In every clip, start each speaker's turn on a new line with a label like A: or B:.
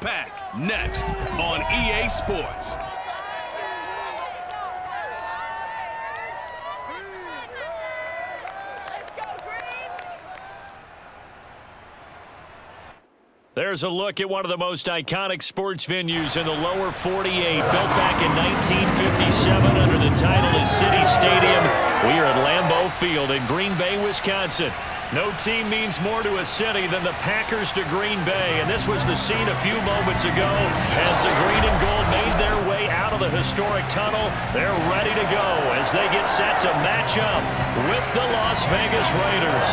A: pack, next on EA Sports.
B: There's a look at one of the most iconic sports venues in the lower 48, built back in 1957 under the title of City Stadium. We are at Lambeau Field in Green Bay, Wisconsin. No team means more to a city than the Packers to Green Bay, and this was the scene a few moments ago as the green and gold made their way out of the historic tunnel. They're ready to go as they get set to match up with the Las Vegas Raiders.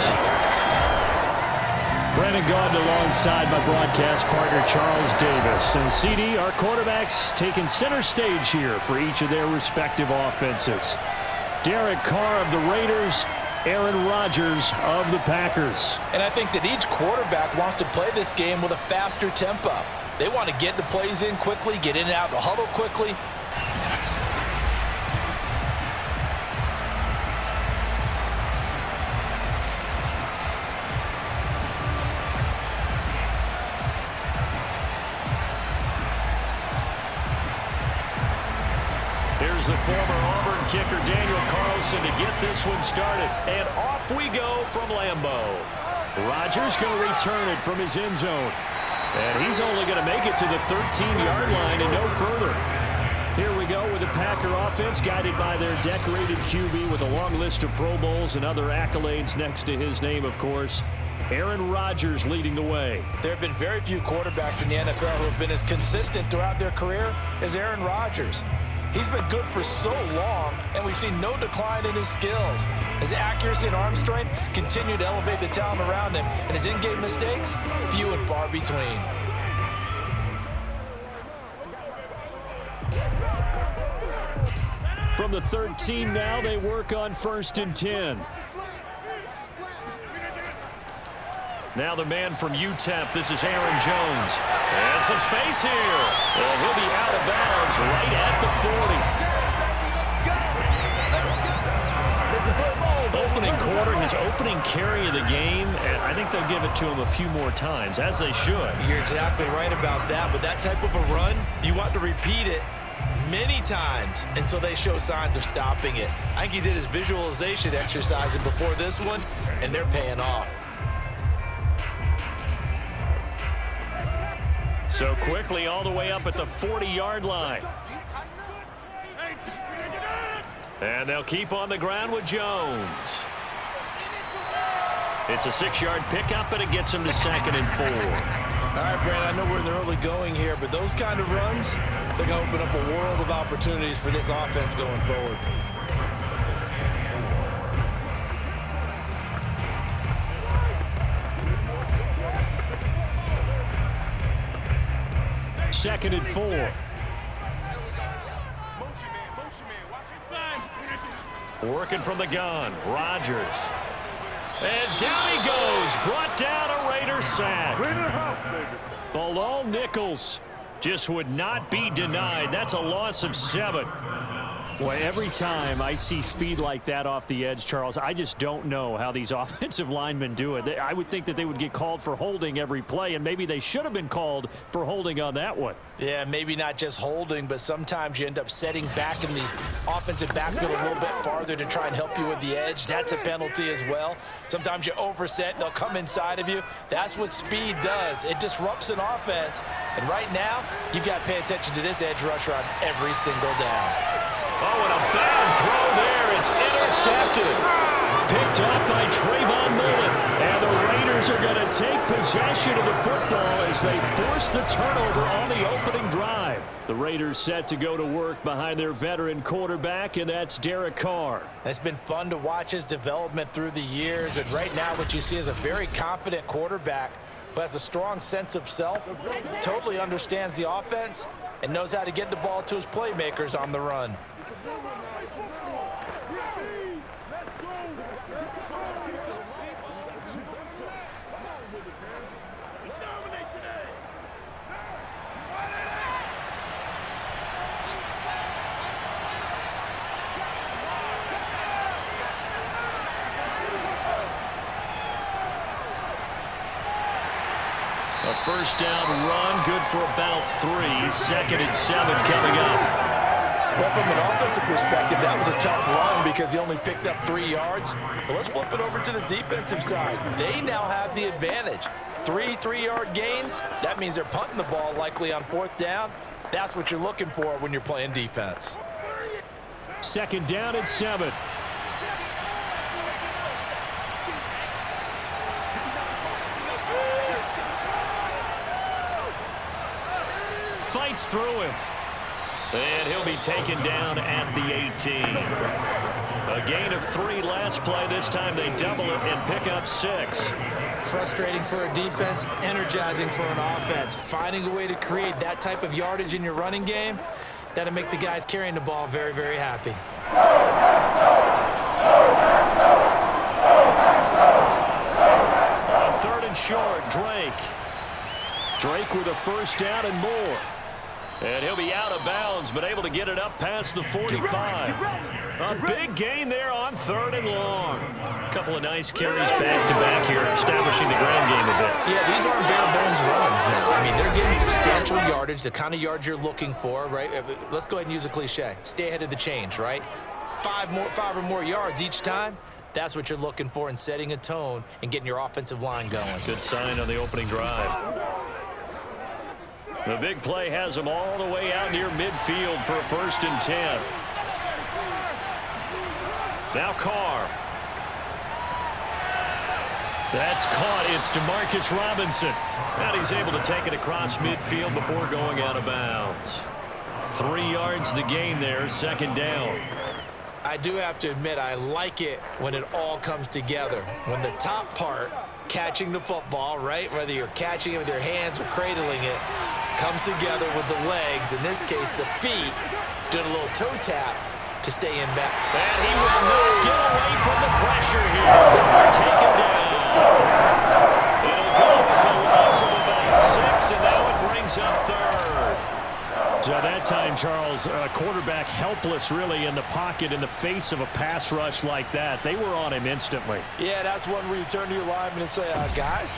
C: Brandon Gaudin alongside my broadcast partner Charles Davis. And CD, our quarterbacks taking center stage here for each of their respective offenses. Derek Carr of the Raiders, Aaron Rodgers of the Packers.
D: And I think that each quarterback wants to play this game with a faster tempo. They want to get the plays in quickly, get in and out of the huddle quickly.
B: Here's the former Auburn kicker Daniel Carlson to get this one started. And off we go from Lambeau. Rodgers going to return it from his end zone. And he's only going to make it to the 13-yard line and no further. Here we go with the Packer offense guided by their decorated QB with a long list of Pro Bowls and other accolades next to his name, of course. Aaron Rodgers leading the way.
D: There have been very few quarterbacks in the NFL who have been as consistent throughout their career as Aaron Rodgers. He's been good for so long, and we've seen no decline in his skills. His accuracy and arm strength continue to elevate the talent around him, and his in-game mistakes, few and far between.
C: From the 13 now, they work on 1st and 10.
B: Now the man from UTEP, this is Aaron Jones. And some space here. And he'll be out of bounds right at the 40. Opening quarter, his opening carry of the game, and I think they'll give it to him a few more times, as they should.
E: You're exactly right about that. With that type of a run, you want to repeat it many times until they show signs of stopping it. I think he did his visualization exercises before this one, and they're paying off.
B: So quickly all the way up at the 40-yard line. And they'll keep on the ground with Jones. It's a 6-yard pickup, and it gets him to 2nd and 4.
E: All right, Brandon, I know we're in the early going here, but those kind of runs, they're going to open up a world of opportunities for this offense going forward.
C: Second and 4.
B: Working from the gun, Rodgers. And down he goes, brought down a Raider sack. Bilal Nichols just would not be denied. That's a loss of 7.
C: Boy, every time I see speed like that off the edge, Charles, I just don't know how these offensive linemen do it. I would think that they would get called for holding every play, and maybe they should have been called for holding on that one.
D: Yeah, maybe not just holding, but sometimes you end up setting back in the offensive backfield a little bit farther to try and help you with the edge. That's a penalty as well. Sometimes you overset, they'll come inside of you. That's what speed does. It disrupts an offense. And right now, you've got to pay attention to this edge rusher on every single down.
B: Oh, and a bad throw there. It's intercepted. Picked up by Trayvon Mullen. And the Raiders are going to take possession of the football as they force the turnover on the opening drive. The Raiders set to go to work behind their veteran quarterback, and that's Derek Carr.
D: It's been fun to watch his development through the years, and right now what you see is a very confident quarterback who has a strong sense of self, totally understands the offense, and knows how to get the ball to his playmakers on the run.
B: A first down run, good for about 3. 2nd and 7 coming up.
D: Well, from an offensive perspective, that was a tough run because he only picked up 3 yards. But let's flip it over to the defensive side. They now have the advantage. 3 3-yard gains, that means they're punting the ball likely on 4th down. That's what you're looking for when you're playing defense.
C: 2nd down and 7.
B: Fights through him. And he'll be taken down at the 18. A gain of 3 last play. This time they double it and pick up 6.
D: Frustrating for a defense, energizing for an offense. Finding a way to create that type of yardage in your running game, that'll make the guys carrying the ball very, very happy.
C: On 3rd and short, Drake with a first down and more.
B: And he'll be out of bounds, but able to get it up past the 45. A big gain there on 3rd and long. A couple of nice carries back-to-back here, establishing the ground game a bit.
D: Yeah, these aren't bare-bones runs now. I mean, they're getting substantial yardage, the kind of yards you're looking for, right? Let's go ahead and use a cliche. Stay ahead of the change, right? 5 or more yards each time. That's what you're looking for in setting a tone and getting your offensive line going.
B: Good sign on the opening drive. The big play has them all the way out near midfield for a 1st and 10. Now Carr. That's caught. It's DeMarcus Robinson. And he's able to take it across midfield before going out of bounds. 3 yards the gain there, 2nd down.
D: I do have to admit, I like it when it all comes together. When the top part, catching the football, right, whether you're catching it with your hands or cradling it, comes together with the legs, in this case the feet, doing a little toe tap to stay in back.
B: And he will not get away from the pressure here. Carr taken down. It'll go as a loss of about 6, and now it brings up 3rd.
C: So that time, Charles, quarterback helpless really in the pocket in the face of a pass rush like that. They were on him instantly.
D: Yeah, that's one where you turn to your lineman and say, guys,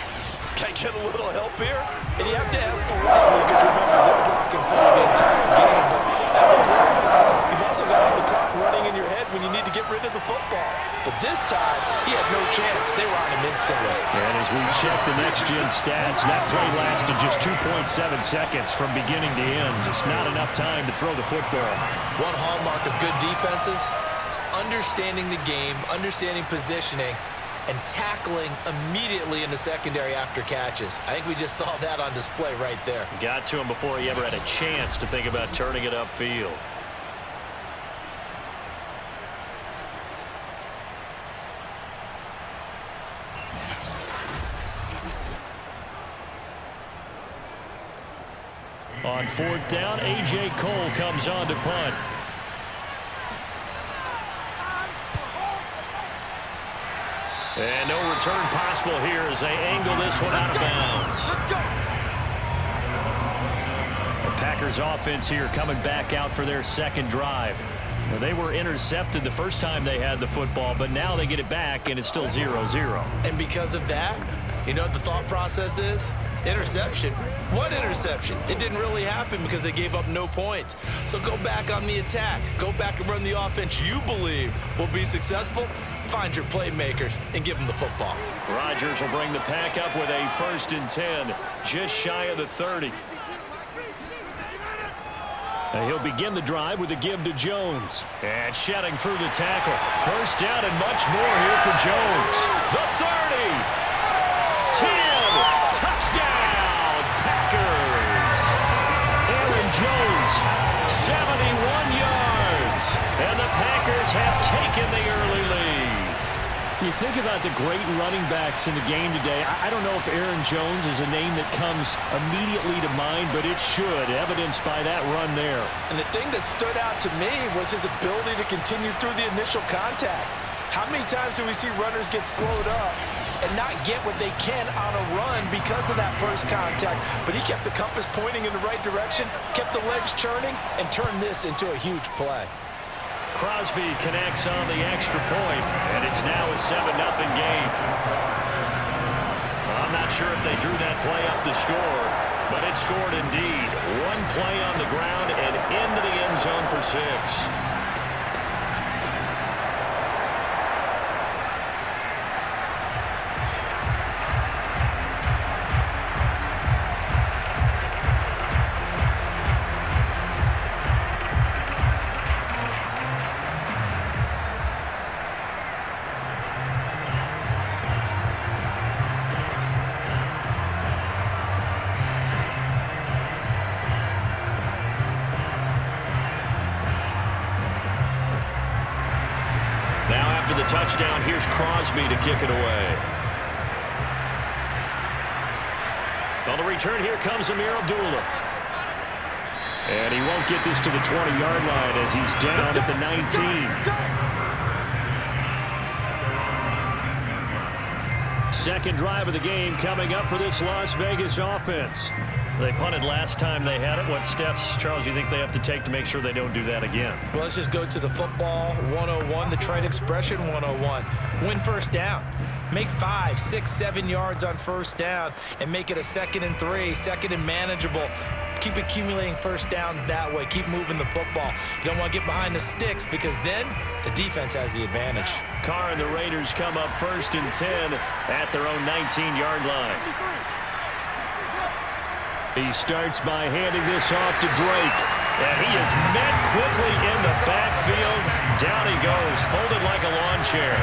D: can I get a little help here? And you have to ask politely because remember, they're blocking for the entire game. But as a quarterback, you've also got to have the clock running in your head when you need to get rid of the football. But this time, he had no chance. They were on him instantly.
C: And as we check the next-gen stats, that play lasted just 2.7 seconds from beginning to end. Just not enough time to throw the football.
D: One hallmark of good defenses is understanding the game, understanding positioning, and tackling immediately in the secondary after catches. I think we just saw that on display right there.
B: Got to him before he ever had a chance to think about turning it upfield. On 4th down, A.J. Cole comes on to punt. And no return possible here as they angle this one out of bounds. The Packers offense here coming back out for their 2nd drive. Well, they were intercepted the first time they had the football, but now they get it back and it's still 0-0.
D: And because of that, you know what the thought process is? Interception. What interception? It didn't really happen because they gave up no points. So go back on the attack. Go back and run the offense you believe will be successful. Find your playmakers and give them the football.
B: Rodgers will bring the pack up with a 1st and 10, just shy of the 30.
C: He'll begin the drive with a give to Jones.
B: And shedding through the tackle. 1st down and much more here for Jones. The 30. 10. Touchdown, Packers. Aaron Jones, 71 yards. And the Packers have taken the early lead.
C: You think about the great running backs in the game today. I don't know if Aaron Jones is a name that comes immediately to mind, but it should, evidenced by that run there.
D: And the thing that stood out to me was his ability to continue through the initial contact. How many times do we see runners get slowed up and not get what they can on a run because of that first contact? But he kept the compass pointing in the right direction, kept the legs churning, and turned this into a huge play.
B: Crosby connects on the extra point, and it's now a 7-0 game. I'm not Not sure if they drew that play up to score, but it scored indeed. One play on the ground and into the end zone for 6. After the touchdown, here's Crosby to kick it away. On the return, here comes Amir Abdullah. And he won't get this to the 20-yard line as he's down at the 19. Second drive of the game coming up for this Las Vegas offense. They punted last time they had it. What steps, Charles, you think they have to take to make sure they don't do that again?
D: Well, let's just go to the football 101, the trade expression 101. Win first down. Make 5, 6, 7 yards on first down and make it a 2nd and 3, 2nd and manageable. Keep accumulating first downs that way. Keep moving the football. You don't want to get behind the sticks because then the defense has the advantage.
B: Carr and the Raiders come up 1st and 10 at their own 19-yard line. He starts by handing this off to Drake. And he is met quickly in the backfield. Down he goes, folded like a lawn chair.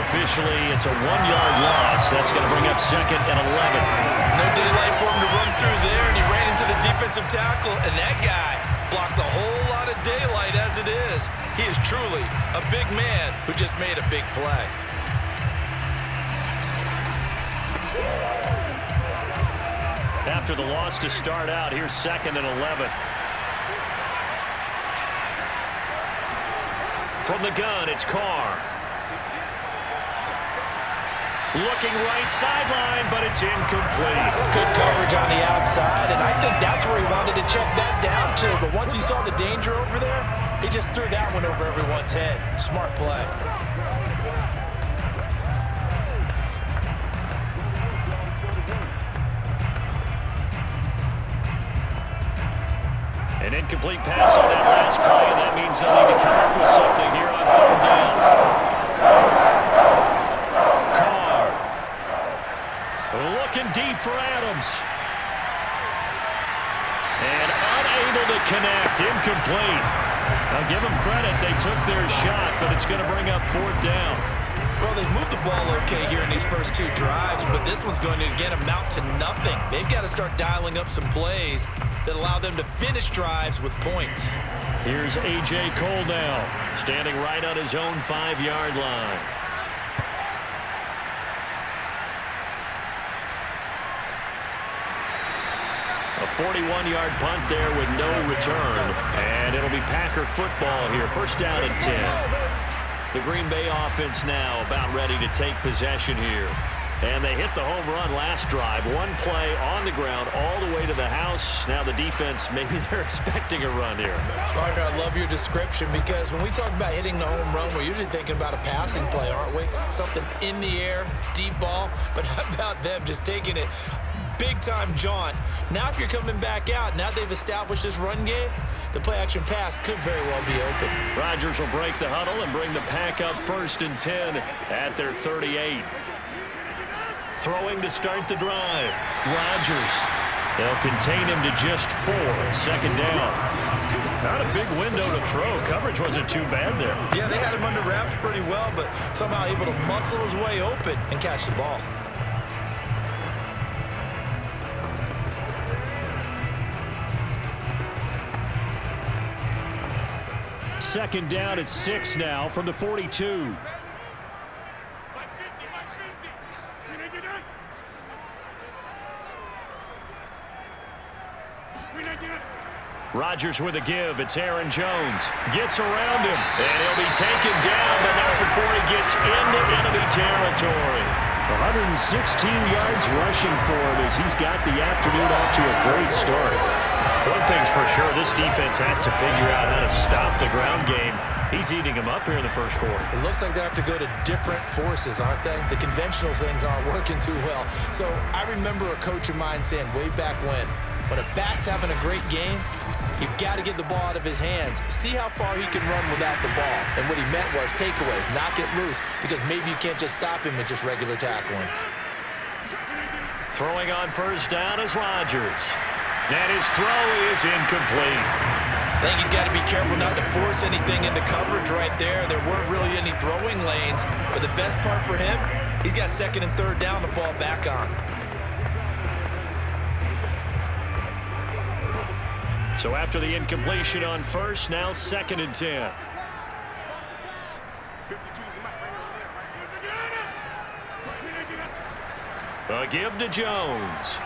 B: Officially, it's a 1-yard loss. That's going to bring up 2nd and 11.
E: No daylight for him to run through there, and he ran into the defensive tackle, and that guy blocks a whole lot of daylight as it is. He is truly a big man who just made a big play.
B: After the loss to start out, here's 2nd and 11. From the gun, it's Carr. Looking right sideline, but it's incomplete.
D: Good coverage on the outside, and I think that's where he wanted to check that down to. But once he saw the danger over there, he just threw that one over everyone's head. Smart play.
B: An incomplete pass on that last play, and that means they'll need to come up with something here on 3rd down. Carr looking deep for Adams. And unable to connect, incomplete. I'll give them credit, they took their shot, but it's going to bring up 4th down.
E: Well, they've moved the ball okay here in these first 2 drives, but this one's going to, again, amount to nothing. They've got to start dialing up some plays that allow them to finish drives with points.
B: Here's A.J. Cole now, standing right on his own 5-yard line. A 41-yard punt there with no return, and it'll be Packer football here. 1st down and 10. The Green Bay offense now about ready to take possession here. And they hit the home run last drive. 1 play on the ground all the way to the house. Now the defense, maybe they're expecting a run here.
D: Partner, I love your description because when we talk about hitting the home run, we're usually thinking about a passing play, aren't we? Something in the air, deep ball. But how about them just taking it big-time jaunt? Now if you're coming back out, now they've established this run game, the play-action pass could very well be open.
B: Rodgers will break the huddle and bring the Pack up 1st and 10 at their 38. Throwing to start the drive. Rodgers. They'll contain him to just 4. 2nd down. Not a big window to throw. Coverage wasn't too bad there.
E: Yeah, they had him under wraps pretty well, but somehow able to muscle his way open and catch the ball.
B: Second down at 6 now from the 42. Rodgers with a give. It's Aaron Jones. Gets around him, and he'll be taken down, but not before he gets into enemy territory.
C: 116 yards rushing for him as he's got the afternoon off to a great start.
B: One thing's for For sure, this defense has to figure out how to stop the ground game. He's eating them up here in the first quarter.
E: It looks like they have to go to different forces, aren't they? The conventional things aren't working too well. So I remember a coach of mine saying way back when a back's having a great game, you've got to get the ball out of his hands. See how far he can run without the ball. And what he meant was takeaways, knock it loose, because maybe you can't just stop him with just regular tackling.
B: Throwing on first down is Rodgers. And his throw is incomplete.
E: I think he's got to be careful not to force anything into coverage right there. There weren't really any throwing lanes, but the best part for him, he's got second and third down to fall back on.
B: So after the incompletion on first, now second and 10. A give to Jones.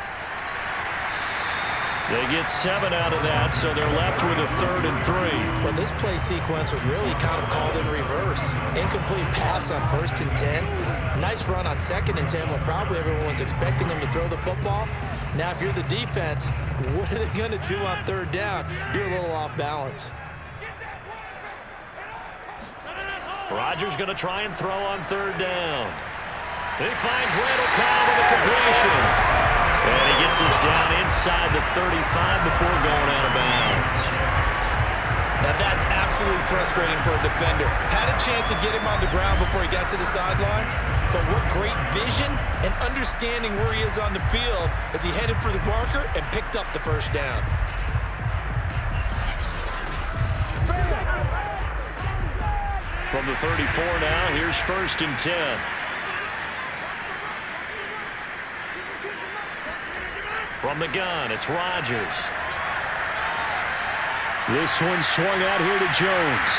B: They get 7 out of that, so they're left with a 3rd and 3.
E: Well, this play sequence was really kind of called in reverse. Incomplete pass on 1st and 10. Nice run on 2nd and 10 when probably everyone was expecting them to throw the football. Now, if you're the defense, what are they going to do on 3rd down? You're a little off balance.
B: Rodgers going to try and throw on 3rd down. He finds Randall Cobb with a completion. And he gets us down inside the 35 before going out of bounds.
E: Now that's absolutely frustrating for a defender. Had a chance to get him on the ground before he got to the sideline, but what great vision and understanding where he is on the field as he headed for the marker and picked up the first down.
B: From the 34 now, here's 1st and 10. From the gun, it's Rodgers.
C: This one swung out here to Jones.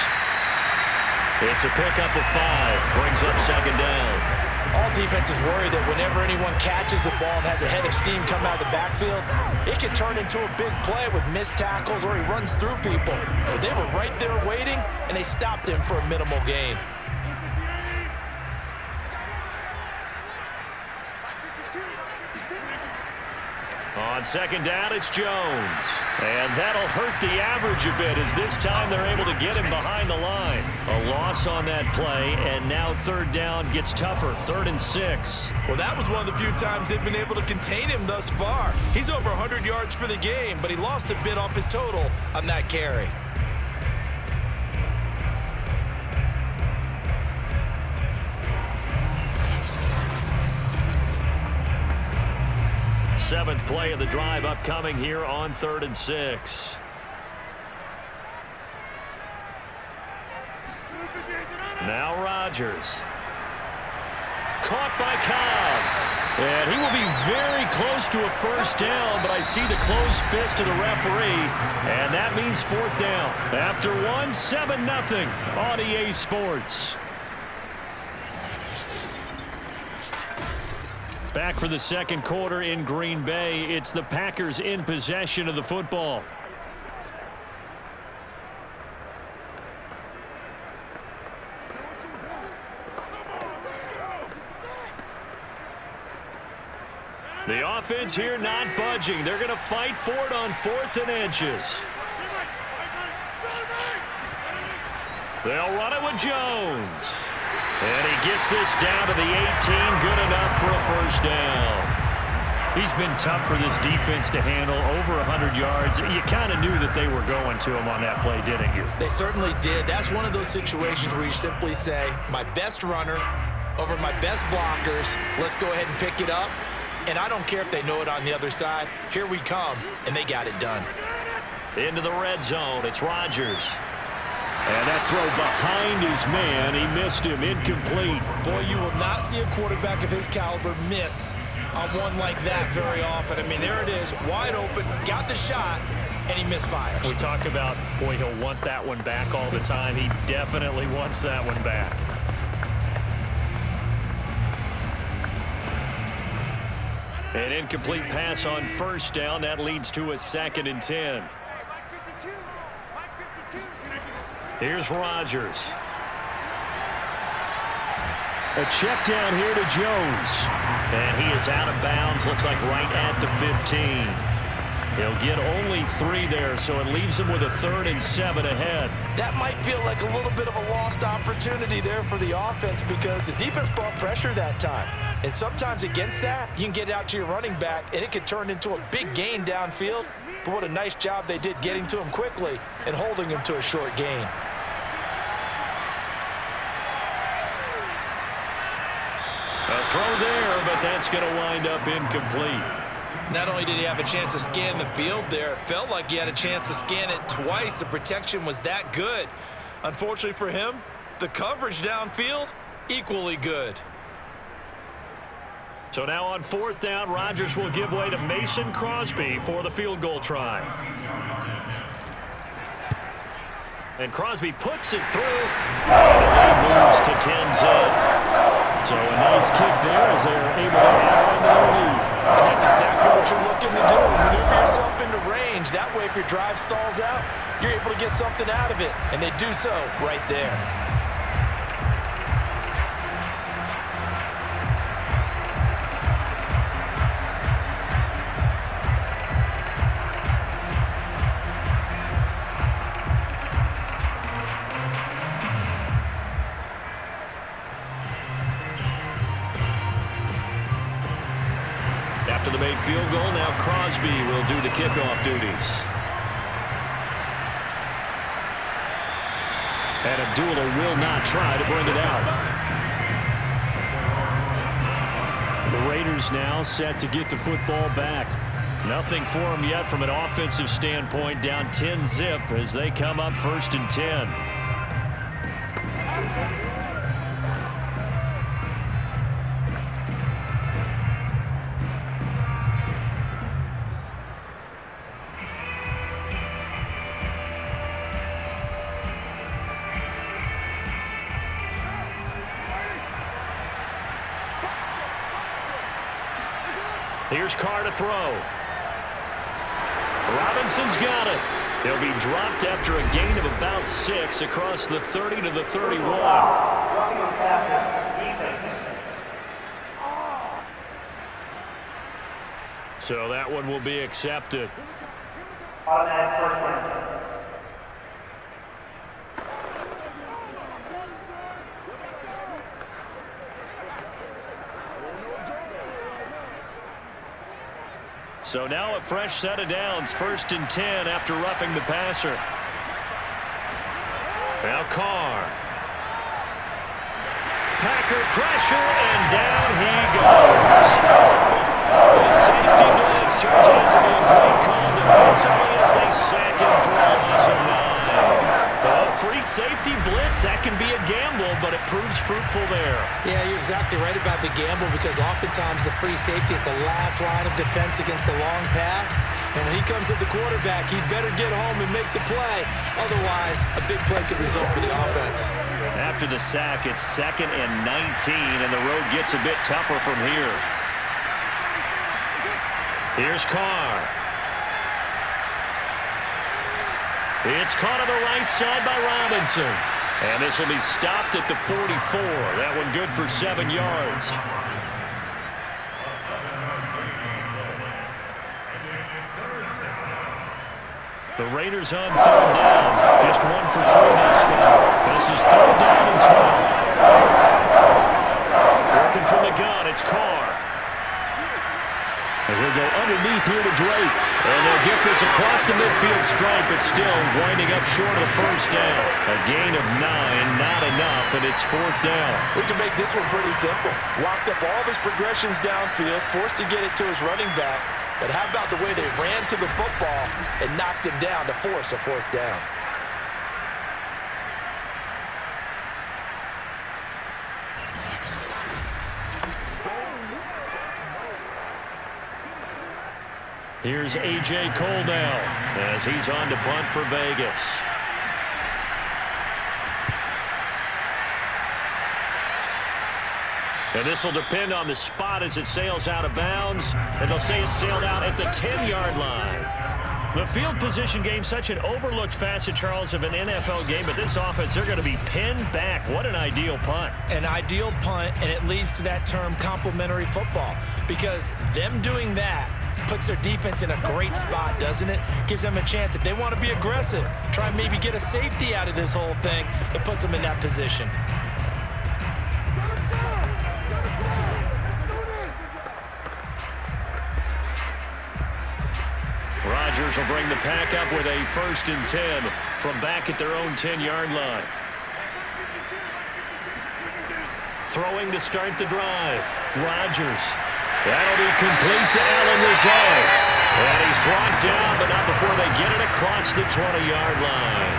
B: It's a pickup of 5. Brings up 2nd down.
D: All defenses worry that whenever anyone catches the ball and has a head of steam come out of the backfield, it can turn into a big play with missed tackles or he runs through people. But they were right there waiting, and they stopped him for a minimal gain.
B: On 2nd down, it's Jones. And that'll hurt the average a bit as this time they're able to get him behind the line. A loss on that play, and now 3rd down gets tougher. 3rd and 6.
E: Well, that was one of the few times they've been able to contain him thus far. He's over 100 yards for the game, but he lost a bit off his total on that carry.
B: Seventh play of the drive upcoming here on 3rd and 6. Now Rodgers. Caught by Cobb. And he will be very close to a first down, but I see the closed fist of the referee, and that means 4th down. After 1, 7-0 on EA Sports. Back for the second quarter in Green Bay. It's the Packers in possession of the football. The offense here not budging. They're going to fight for it on 4th and inches. They'll run it with Jones. And he gets this down to the 18, good enough for a first down. He's been tough for this defense to handle, over 100 yards. You kind of knew that they were going to him on that play, didn't you?
E: They certainly did. That's one of those situations where you simply say, my best runner over my best blockers, let's go ahead and pick it up. And I don't care if they know it on the other side. Here we come, and they got it done.
B: Into the red zone, it's Rodgers.
C: And that throw behind his man, he missed him, incomplete.
E: Boy, you will not see a quarterback of his caliber miss on one like that very often. I mean, there it is, wide open, got the shot, and he misfires.
B: We talk about, boy, he'll want that one back all the time. He definitely wants that one back. An incomplete pass on first down. That leads to a 2nd and 10. Here's Rodgers.
C: A check down here to Jones.
B: And he is out of bounds. Looks like right at the 15.
C: He'll get only 3 there, so it leaves him with a 3rd and 7 ahead.
D: That might feel like a little bit of a lost opportunity there for the offense because the defense brought pressure that time. And sometimes against that, you can get out to your running back, and it could turn into a big gain downfield. But what a nice job they did getting to him quickly and holding him to a short gain.
B: A throw there, but that's going to wind up incomplete.
E: Not only did he have a chance to scan the field there, it felt like he had a chance to scan it twice. The protection was that good. Unfortunately for him, the coverage downfield, equally good.
C: So now on 4th down, Rodgers will give way to Mason Crosby for the field goal try. And Crosby puts it through. And he moves to 10-0. So a nice kick there as they're able to add on to their lead.
D: And that's exactly what you're looking to do. Maneuver yourself into range. That way, if your drive stalls out, you're able to get something out of it. And they do so right there.
C: After the made field goal, now Crosby will do the kickoff duties. And Abdullah will not try to bring it out. The Raiders now set to get the football back. Nothing for them yet from an offensive standpoint, down 10-0 as they come up 1st and 10. Here's Carr to throw. Robinson's got it. He'll be dropped after a gain of about 6 across the 30 to the 31. So that one will be accepted. So now a fresh set of downs, 1st and 10 after roughing the passer. Now Carr. Packer pressure, and down he goes. The safety blitz turns out to be a great call defensively as they sack him for a loss of 9. A free safety blitz, that can be a gamble, but it proves fruitful there.
D: Yeah, you're exactly right about the gamble because oftentimes the free safety is the last line of defense against a long pass. And when he comes at the quarterback, he'd better get home and make the play. Otherwise, a big play could result for the offense.
C: After the sack, it's 2nd and 19, and the road gets a bit tougher from here. Here's Carr. It's caught on the right side by Robinson. And this will be stopped at the 44. That one good for 7 yards. The Raiders on 3rd down. Just 1 for 3 thus far. This is 3rd down and 12. Working from the gun, it's Carr. And he'll go underneath here to Drake. And they'll get this across the midfield stripe, but still winding up short of the 1st down. A gain of 9, not enough, and it's 4th down.
D: We can make this one pretty simple. Locked up all of his progressions downfield, forced to get it to his running back. But how about the way they ran to the football and knocked him down to force a 4th down?
C: Here's A.J. Cole now as he's on to punt for Vegas. And this will depend on the spot as it sails out of bounds. And they'll say it sailed out at the 10-yard line. The field position game, such an overlooked facet, Charles, of an NFL game. But this offense, they're going to be pinned back. What an ideal punt.
D: An ideal punt, and it leads to that term complementary football. Because them doing that
E: puts their defense in a great spot, doesn't it? Gives them a chance. If they want to be aggressive, try and maybe get a safety out of this whole thing, it puts them in that position.
B: Rodgers will bring the pack up with a 1st and 10 from back at their own 10-yard line. Throwing to start the drive. Rodgers. That'll be complete to Allen Lazard. And he's brought down, but not before they get it across the 20-yard line.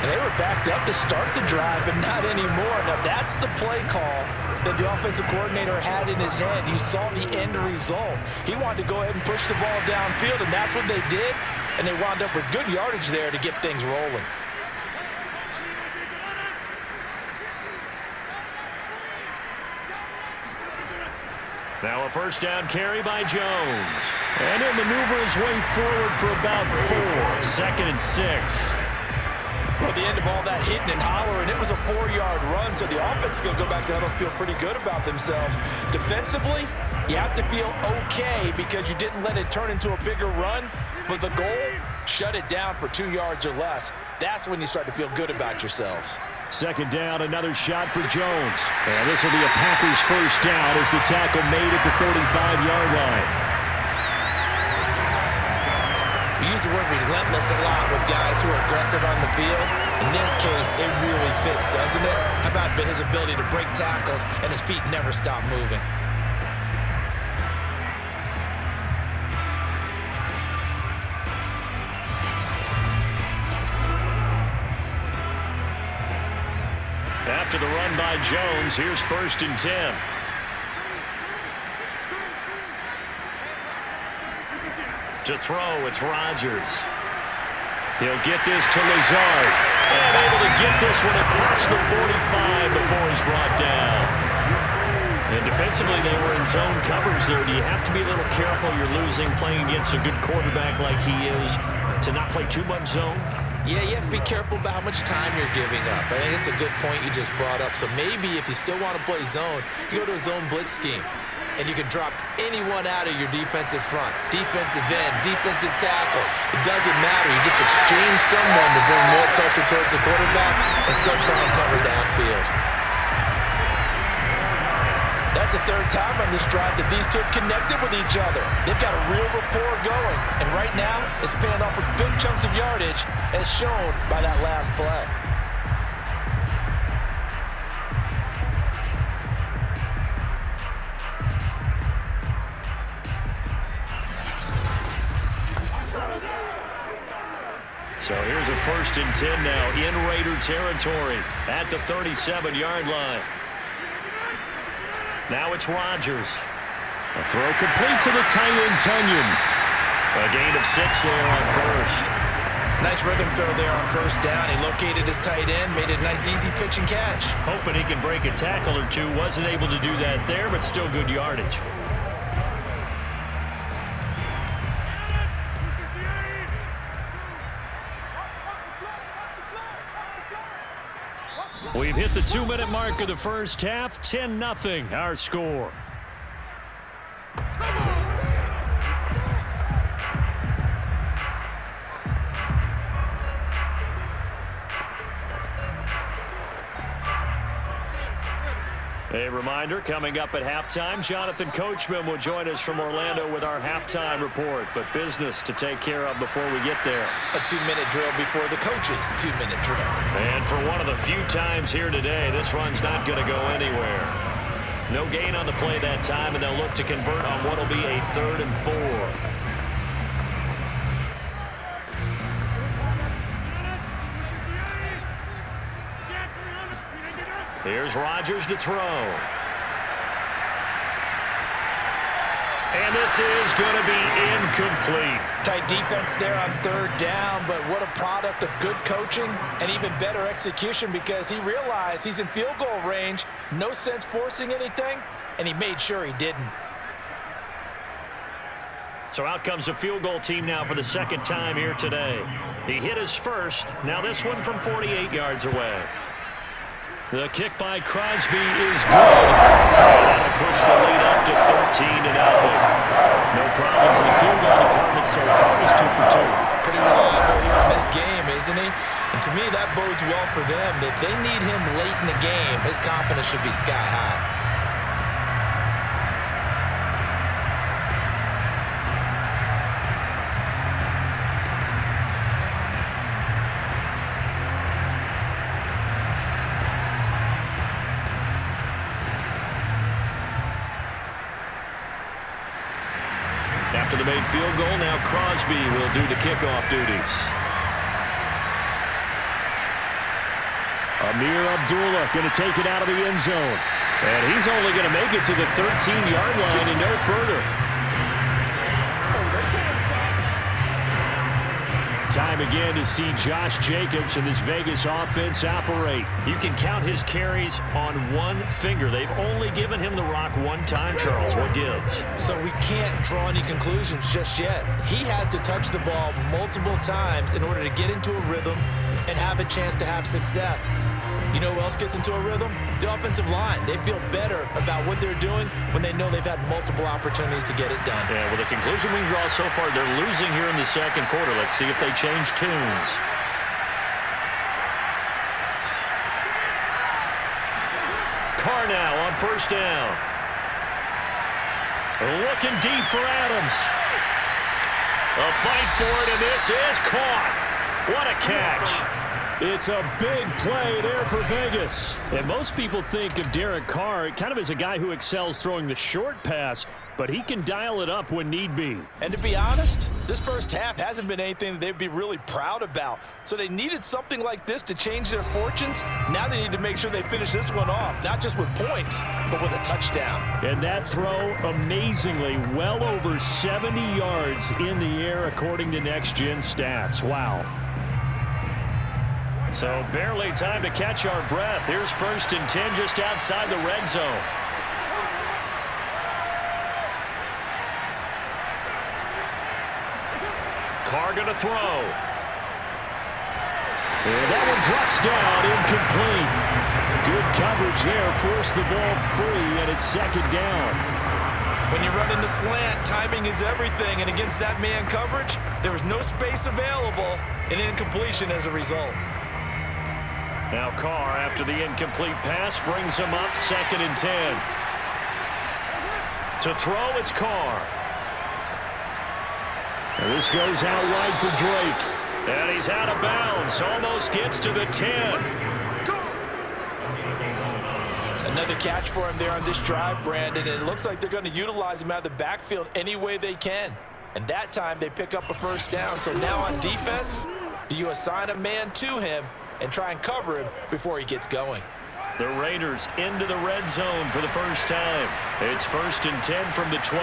D: And they were backed up to start the drive, but not anymore. Now, that's the play call that the offensive coordinator had in his head. You saw the end result. He wanted to go ahead and push the ball downfield, and that's what they did. And they wound up with good yardage there to get things rolling.
B: Now a 1st down carry by Jones. And he'll maneuver his way forward for about 4. 2nd and 6.
D: Well, the end of all that hitting and hollering, it was a 4-yard run, so the offense is going to go back to huddle and feel pretty good about themselves. Defensively, you have to feel okay because you didn't let it turn into a bigger run, but the goal, shut it down for 2 yards or less. That's when you start to feel good about yourselves.
C: 2nd down, another shot for Jones. And this will be a Packers 1st down as the tackle made at the 35-yard line.
E: We use the word relentless a lot with guys who are aggressive on the field. In this case, it really fits, doesn't it? How about his ability to break tackles and his feet never stop moving?
B: After the run by Jones, here's 1st and 10. To throw, it's Rodgers. He'll get this to Lazard. And able to get this one across the 45 before he's brought down. And defensively, they were in zone covers there. Do you have to be a little careful? You're losing playing against a good quarterback like he is to not play too much zone?
E: Yeah, you have to be careful about how much time you're giving up. I think it's a good point you just brought up. So maybe if you still want to play zone, you go to a zone blitz scheme. And you can drop anyone out of your defensive front. Defensive end, defensive tackle. It doesn't matter. You just exchange someone to bring more pressure towards the quarterback and still try and cover downfield.
D: That's the 3rd time on this drive that these two have connected with each other. They've got a real rapport going. And right now, it's paying off with big chunks of yardage as shown by that last play.
B: So here's a 1st and 10 now in Raider territory at the 37-yard line. Now it's Rodgers.
C: A throw complete to the tight end, Tunyon.
B: A gain of 6 there on 1st.
E: Nice rhythm throw there on 1st down. He located his tight end, made it a nice easy pitch and catch.
B: Hoping he can break a tackle or two. Wasn't able to do that there, but still good yardage. We've hit the 2-minute mark of the 1st half. 10-0 our score. A reminder, coming up at halftime, Jonathan Coachman will join us from Orlando with our halftime report, but business to take care of before we get there.
E: A 2-minute drill before the coach's 2-minute drill.
B: And for one of the few times here today, this run's not going to go anywhere. No gain on the play that time, and they'll look to convert on what will be a 3rd and 4. Here's Rodgers to throw. And this is going to be incomplete.
D: Tight defense there on 3rd down, but what a product of good coaching and even better execution because he realized he's in field goal range, no sense forcing anything, and he made sure he didn't.
B: So out comes a field goal team now for the 2nd time here today. He hit his first, now this one from 48 yards away. The kick by Crosby is good. And that'll push the lead up to 13-0. No problems in the field goal department so far. He's 2 for 2.
E: Pretty reliable here in this game, isn't he? And to me, that bodes well for them. If they need him late in the game, his confidence should be sky high.
B: After the made field goal, now Crosby will do the kickoff duties.
C: Amir Abdullah going to take it out of the end zone. And he's only going to make it to the 13-yard line and no further. Time again to see Josh Jacobs and this Vegas offense operate.
B: You can count his carries on one finger. They've only given him the rock one time, Charles. What gives?
E: So we can't draw any conclusions just yet. He has to touch the ball multiple times in order to get into a rhythm and have a chance to have success. You know who else gets into a rhythm? The offensive line. They feel better about what they're doing when they know they've had multiple opportunities to get it done.
B: Yeah, well, the conclusion we can draw so far, they're losing here in the second quarter. Let's see if they change tunes. Carr now on first down. Looking deep for Adams. A fight for it, and this is caught. What a catch.
C: It's a big play there for Vegas. And most people think of Derek Carr kind of as a guy who excels throwing the short pass, but he can dial it up when need be.
D: And to be honest, this first half hasn't been anything that they'd be really proud about. So they needed something like this to change their fortunes. Now they need to make sure they finish this one off, not just with points, but with a touchdown.
C: And that throw, amazingly, well over 70 yards in the air, according to Next Gen Stats. Wow.
B: So barely time to catch our breath. Here's 1st and 10 just outside the red zone. Carr going to throw.
C: And that one drops down, incomplete. Good coverage there, forced the ball free, and it's 2nd down.
E: When you run into slant, timing is everything, and against that man coverage, there was no space available, and incompletion as a result.
B: Now Carr, after the incomplete pass, brings him up 2nd and 10. To throw, it's Carr.
C: And this goes out wide for Drake.
B: And he's out of bounds. Almost gets to the 10.
D: Another catch for him there on this drive, Brandon. And it looks like they're going to utilize him out of the backfield any way they can. And that time they pick up a 1st down. So now on defense, do you assign a man to him and try and cover him before he gets going?
B: The Raiders into the red zone for the first time. It's 1st and 10 from the 12.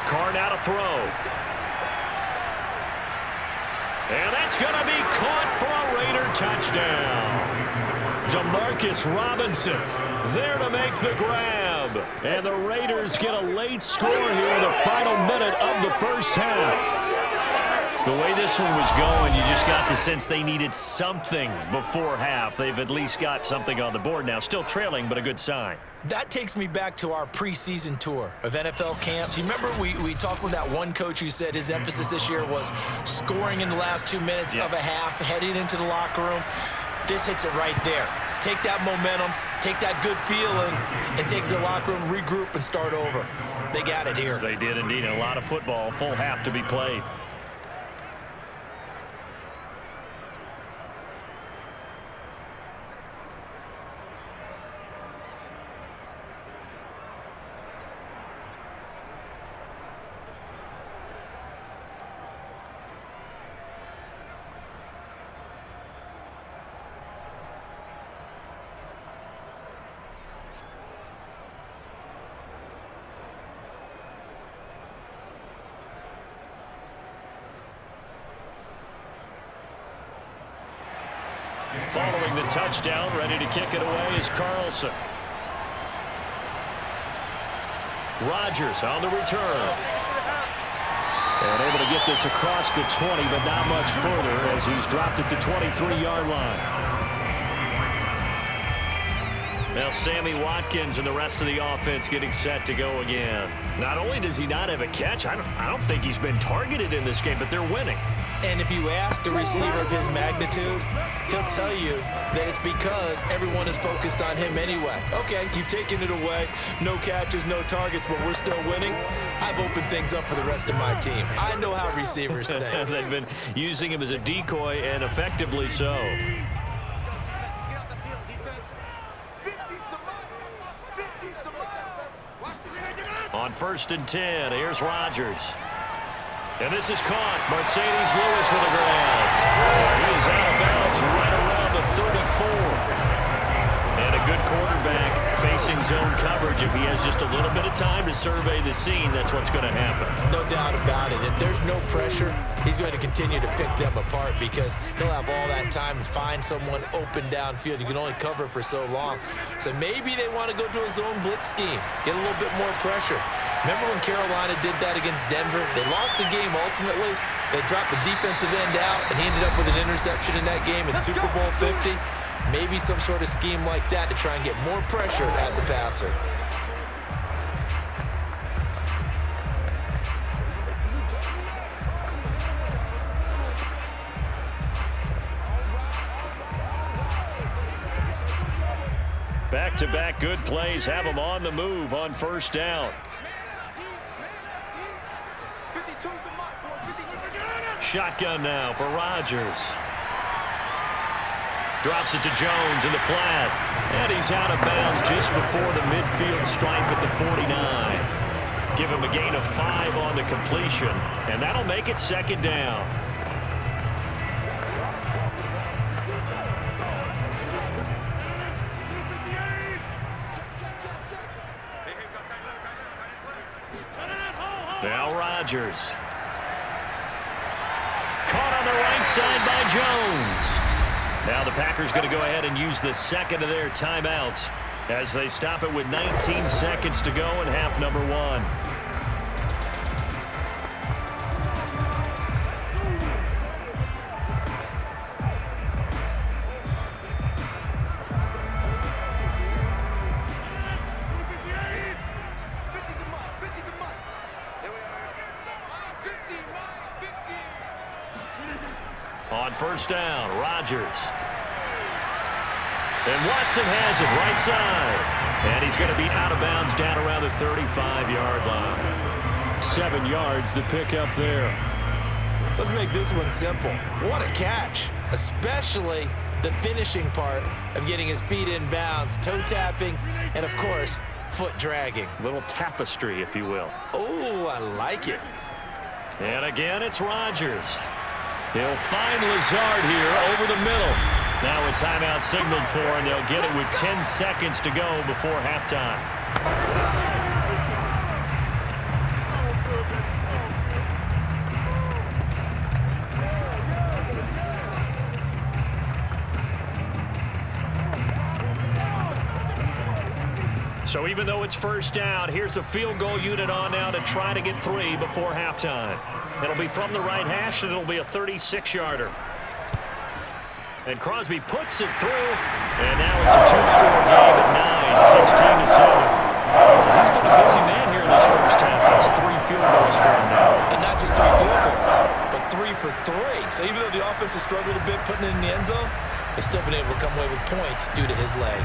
B: Carr now to throw. And that's going to be caught for a Raider touchdown. Demarcus Robinson there to make the grab.
C: And the Raiders get a late score here in the final minute of the first half.
B: The way this one was going, you just got the sense they needed something before half. They've at least got something on the board now. Still trailing, but a good sign.
E: That takes me back to our preseason tour of NFL camps. You remember we talked with that one coach who said his emphasis this year was scoring in the last 2 minutes of a half, heading into the locker room. This hits it right there. Take that momentum, take that good feeling, and take it to the locker room, regroup, and start over. They got it here.
B: They did indeed. A lot of football, full half to be played. Following the touchdown, ready to kick it away is Carlson. Rodgers on the return.
C: And able to get this across the 20, but not much further as he's dropped it to 23-yard line.
B: Now Sammy Watkins and the rest of the offense getting set to go again.
C: Not only does he not have a catch, I don't think he's been targeted in this game, but they're winning.
E: And if you ask a receiver of his magnitude, he'll tell you that it's because everyone is focused on him anyway. Okay, you've taken it away. No catches, no targets, but we're still winning. I've opened things up for the rest of my team. I know how receivers think.
B: They've been using him as a decoy, and effectively so. On 1st and 10, here's Rodgers. And this is caught. Mercedes Lewis with a grab. He is out of bounds right around the 34. And a good quarterback facing zone coverage. If he has just a little bit of time to survey the scene, that's what's going to happen.
E: No doubt about it. If there's no pressure, he's going to continue to pick them apart because he'll have all that time to find someone open downfield. You can only cover for so long. So maybe they want to go to a zone blitz scheme, get a little bit more pressure. Remember when Carolina did that against Denver? They lost the game ultimately. They dropped the defensive end out, and he ended up with an interception in that game in Super Bowl 50. Maybe some sort of scheme like that to try and get more pressure at the passer.
B: Back-to-back good plays have him on the move on 1st down. Shotgun now for Rodgers. Drops it to Jones in the flat. And he's out of bounds just before the midfield stripe at the 49. Give him a gain of 5 on the completion. And that'll make it 2nd down. Now Rodgers. Caught on the right side by Jones. Now the Packers going to go ahead and use the second of their timeouts as they stop it with 19 seconds to go in half number 1. On 1st down, Rodgers. And Watson has it right side. And he's going to be out of bounds down around the 35-yard line.
C: 7 yards the pickup there.
E: Let's make this one simple. What a catch, especially the finishing part of getting his feet in bounds, toe tapping, and of course, foot dragging.
C: Little tapestry, if you will.
E: Oh, I like it.
B: And again, it's Rodgers. He'll find Lazard here over the middle. Now a timeout signaled for, and they'll get it with 10 seconds to go before halftime. So even though it's 1st down, here's the field goal unit on now to try to get 3 before halftime. It'll be from the right hash, and it'll be a 36-yarder. And Crosby puts it through, and now it's a 2-score game at 9, 16-7. So he's been a busy man here in this 1st half. That's 3 field goals for him now.
E: And not just 3 field goals, but 3 for 3. So even though the offense has struggled a bit putting it in the end zone, they've still been able to come away with points due to his leg.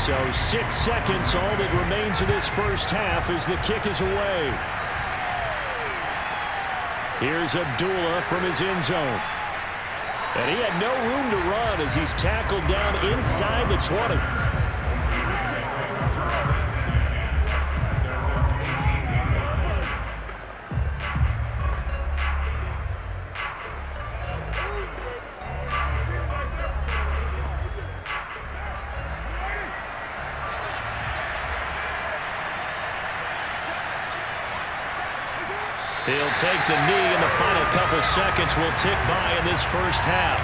C: So 6 seconds, all that remains of this 1st half as the kick is away. Here's Abdullah from his end zone. And he had no room to run as he's tackled down inside the 20.
B: He'll take the knee, and the final couple seconds will tick by in this 1st half.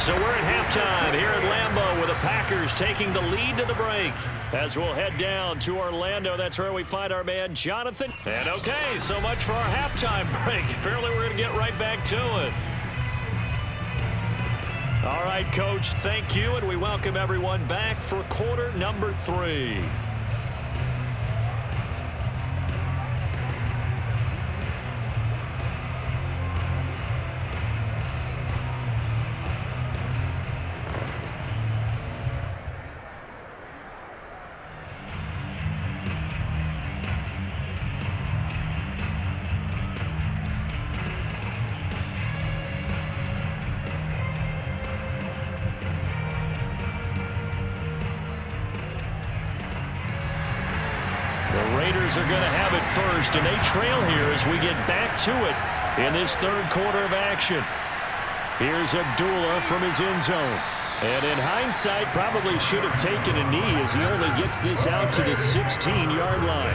B: So we're at halftime here at Lambeau with the Packers taking the lead to the break. As we'll head down to Orlando, that's where we find our man Jonathan. And okay, so much for our halftime break. Apparently we're going to get right back to it. All right, Coach, thank you, and we welcome everyone back for quarter number 3. Are going to have it first, and they trail here as we get back to it in this third quarter of action. Here's Abdullah from his end zone. And in hindsight, probably should have taken a knee as he only gets this out to the 16-yard line.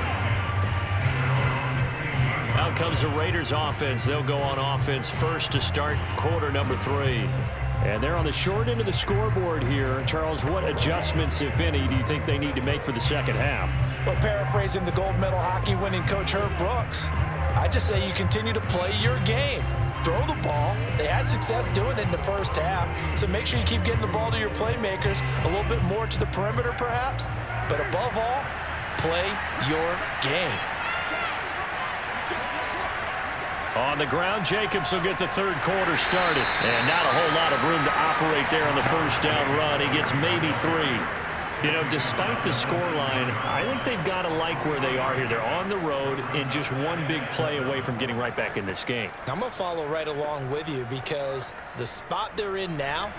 B: Out comes the Raiders offense. They'll go on offense first to start quarter number 3. And they're on the short end of the scoreboard here. Charles, what adjustments, if any, do you think they need to make for the second half?
D: Well, paraphrasing the gold medal hockey winning coach Herb Brooks, I just say you continue to play your game. Throw the ball. They had success doing it in the first half, so make sure you keep getting the ball to your playmakers, a little bit more to the perimeter perhaps, but above all, play your game.
B: On the ground, Jacobs will get the third quarter started. And not a whole lot of room to operate there on the first down run. He gets maybe 3. You know, despite the scoreline, I think they've got to like where they are here. They're on the road and just one big play away from getting right back in this game.
E: I'm going to follow right along with you because the spot they're in now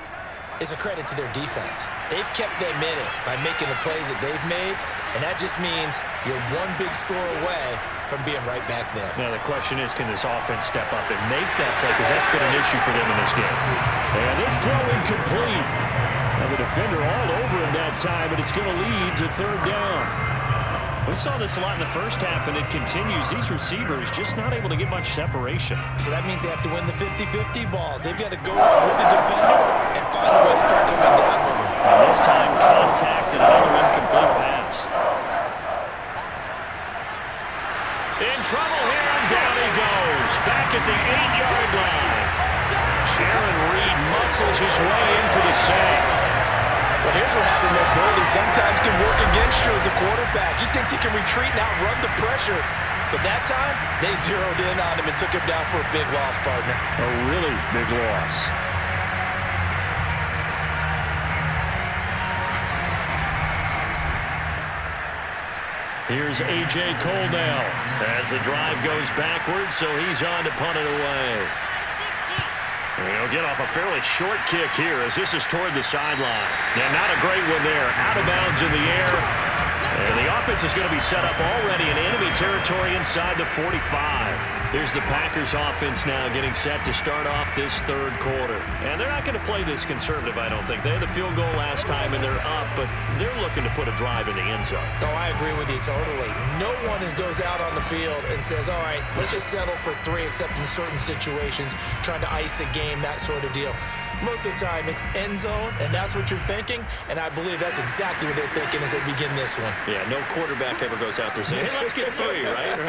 E: is a credit to their defense. They've kept them in it by making the plays that they've made, and that just means you're one big score away from being right back there.
B: Now, the question is, can this offense step up and make that play? Because that's been an issue for them in this game.
C: And this throw incomplete. And the defender all over him that time, but it's going to lead to third down.
B: We saw this a lot in the first half, and it continues. These receivers just not able to get much separation.
E: So that means they have to win the 50-50 balls. They've got to go up with the defender and find a way to start coming down with them.
B: And this time, contact and another incomplete pass. In trouble here, and down he goes. Back at the 8-yard line. Jaron Reed muscles his way in for the sack.
D: Well, here's what happened there, Brody. Sometimes can work against you as a quarterback. He thinks he can retreat and outrun the pressure. But that time, they zeroed in on him and took him down for a big loss, partner.
C: A really big loss.
B: Here's A.J. Cole now as the drive goes backwards, so he's on to punt it away. He'll get off a fairly short kick here as this is toward the sideline. Now, not a great one there. Out of bounds in the air. And the offense is going to be set up already in enemy territory inside the 45. Here's the Packers offense now getting set to start off this third quarter. And they're not going to play this conservative, I don't think. They had the field goal last time, and they're up, but they're looking to put a drive in the end zone.
E: Oh, I agree with you totally. No one goes out on the field and says, all right, let's just settle for 3, except in certain situations, trying to ice a game, that sort of deal. Most of the time, it's end zone, and that's what you're thinking, and I believe that's exactly what they're thinking as they begin this one.
B: Yeah, no quarterback ever goes out there saying, hey, let's get 3, right?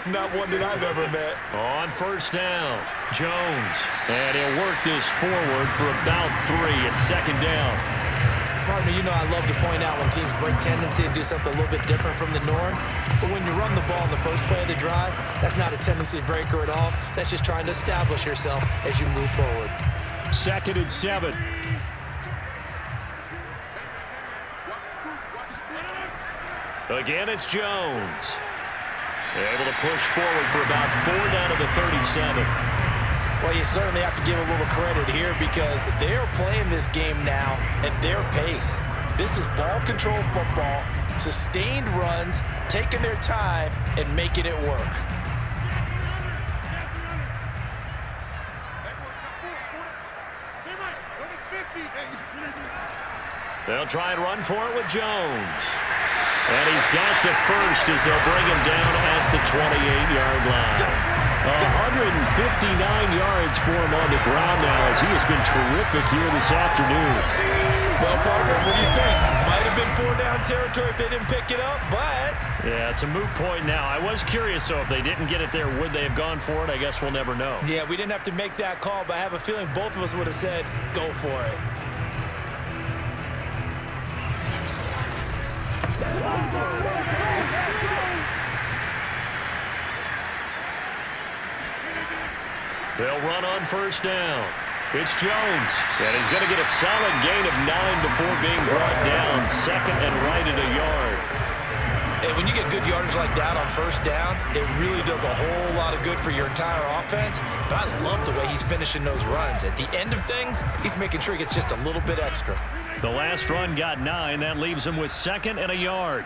E: Not one that I've ever met.
B: On first down, Jones. And he'll work this forward for about 3 at second down.
E: Partner, you know I love to point out when teams break tendency and do something a little bit different from the norm. But when you run the ball in the first play of the drive, that's not a tendency breaker at all. That's just trying to establish yourself as you move forward.
C: 2nd and 7.
B: Again, it's Jones. Able to push forward for about 4 down to the 37.
D: Well, you certainly have to give a little credit here because they're playing this game now at their pace. This is ball control football, sustained runs, taking their time, and making it work.
B: They'll try and run for it with Jones. And he's got the first as they'll bring him down at the 28-yard line.
C: 159 yards for him on the ground now, as he has been terrific here this afternoon.
E: Well, partner, what do you think? Might have been 4-down territory if they didn't pick it up, but...
B: Yeah, it's a moot point now. I was curious, so if they didn't get it there, would they have gone for it? I guess we'll never know.
E: Yeah, we didn't have to make that call, but I have a feeling both of us would have said, go for it.
B: They'll run on first down. It's Jones, and he's going to get a solid gain of 9 before being brought down. Second and right at a yard.
E: And when you get good yardage like that on first down, it really does a whole lot of good for your entire offense. But I love the way he's finishing those runs. At the end of things, he's making sure he gets just a little bit extra.
B: The last run got 9. That leaves him with second and a yard.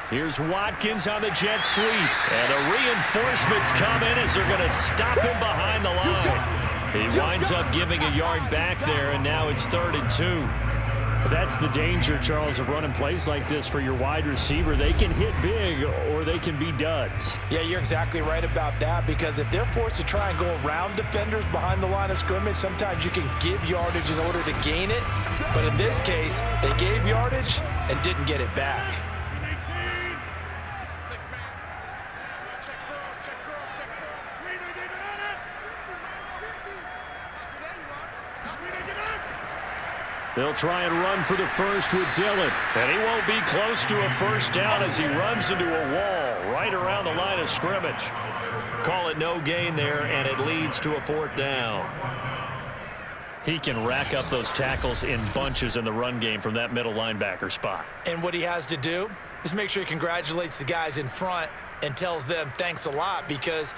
B: Here's Watkins on the jet sweep. And the reinforcements come in as they're going to stop him behind the line. He winds up giving a yard back there, and now it's 3rd and 2.
C: That's the danger, Charles, of running plays like this for your wide receiver. They can hit big or they can be duds.
D: Yeah, you're exactly right about that, because if they're forced to try and go around defenders behind the line of scrimmage, sometimes you can give yardage in order to gain it. But in this case, they gave yardage and didn't get it back.
C: They'll try and run for the first with Dillon.
B: And he won't be close to a first down as he runs into a wall right around the line of scrimmage. Call it no gain there, and it leads to a 4th down. He can rack up those tackles in bunches in the run game from that middle linebacker spot.
E: And what he has to do is make sure he congratulates the guys in front and tells them thanks a lot, because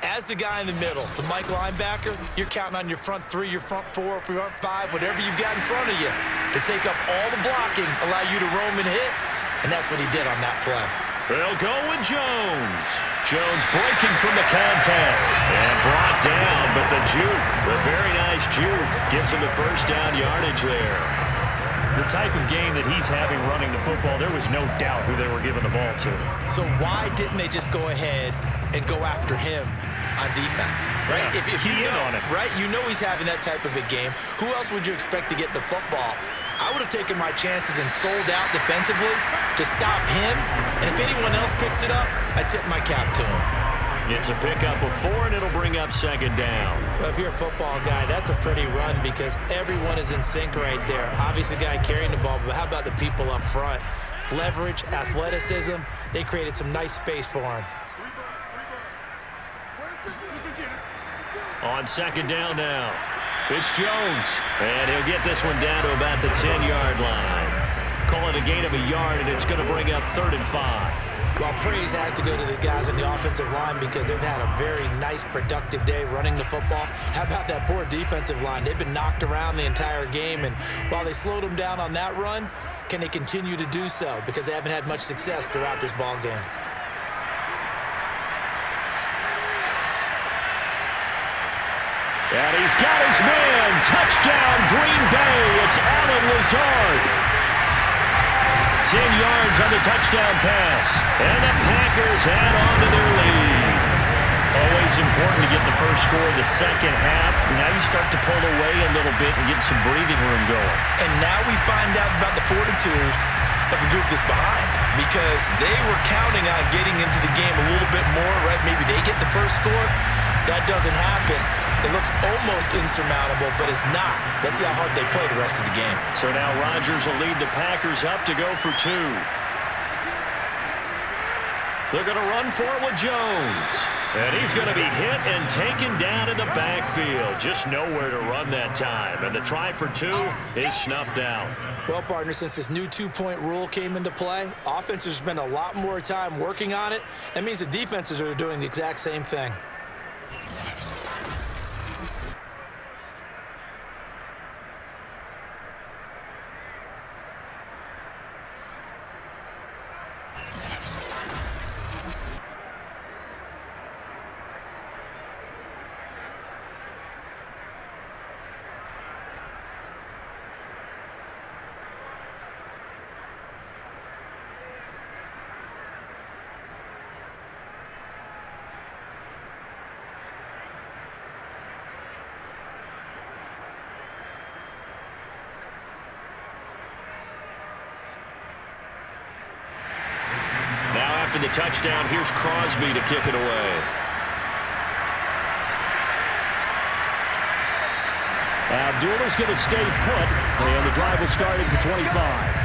E: as the guy in the middle, the Mike linebacker, you're counting on your front 3, your front 4, front 5, whatever you've got in front of you to take up all the blocking, allow you to roam and hit, and that's what he did on that play.
B: They'll go with Jones. Jones breaking from the contact and brought down, but the juke, the very nice juke, gives him the first down yardage there.
C: The type of game that he's having running the football, there was no doubt who they were giving the ball to.
E: So why didn't they just go ahead and go after him on defense, right?
C: Yeah,
E: if you know,
C: on it.
E: right? You know he's having that type of a game. Who else would you expect to get the football? I would have taken my chances and sold out defensively to stop him. And if anyone else picks it up, I tip my cap to him.
B: It's a pickup of 4, and it'll bring up 2nd down.
E: Well, if you're a football guy, that's a pretty run because everyone is in sync right there. Obviously, the guy carrying the ball, but how about the people up front? Leverage, athleticism, they created some nice space for him.
B: On 2nd down now, it's Jones, and he'll get this one down to about the 10-yard line. Call it a gain of a yard, and it's going to bring up 3rd and 5.
E: Well, praise has to go to the guys on the offensive line because they've had a very nice, productive day running the football. How about that poor defensive line? They've been knocked around the entire game, and while they slowed them down on that run, can they continue to do so? Because they haven't had much success throughout this ball game.
C: And he's got his man. Touchdown, Green Bay. It's Allen Lazard.
B: 10 yards on the touchdown pass. And the Packers add on to their lead. Always important to get the first score of the second half. Now you start to pull away a little bit and get some breathing room going.
E: And now we find out about the fortitude of the group that's behind, because they were counting on getting into the game a little bit more, right? Maybe they get the first score. That doesn't happen. It looks almost insurmountable, but it's not. Let's see how hard they play the rest of the game.
B: So now Rodgers will lead the Packers up to go for 2. They're going to run for it with Jones. And he's going to be hit and taken down in the backfield. Just nowhere to run that time. And the try for 2 is snuffed out.
E: Well, partner, since this new 2-point rule came into play, offenses spend a lot more time working on it. That means the defenses are doing the exact same thing.
B: after the touchdown. Here's Crosby to kick it away.
C: Abdullah's going to stay put, and the drive will start at the 25.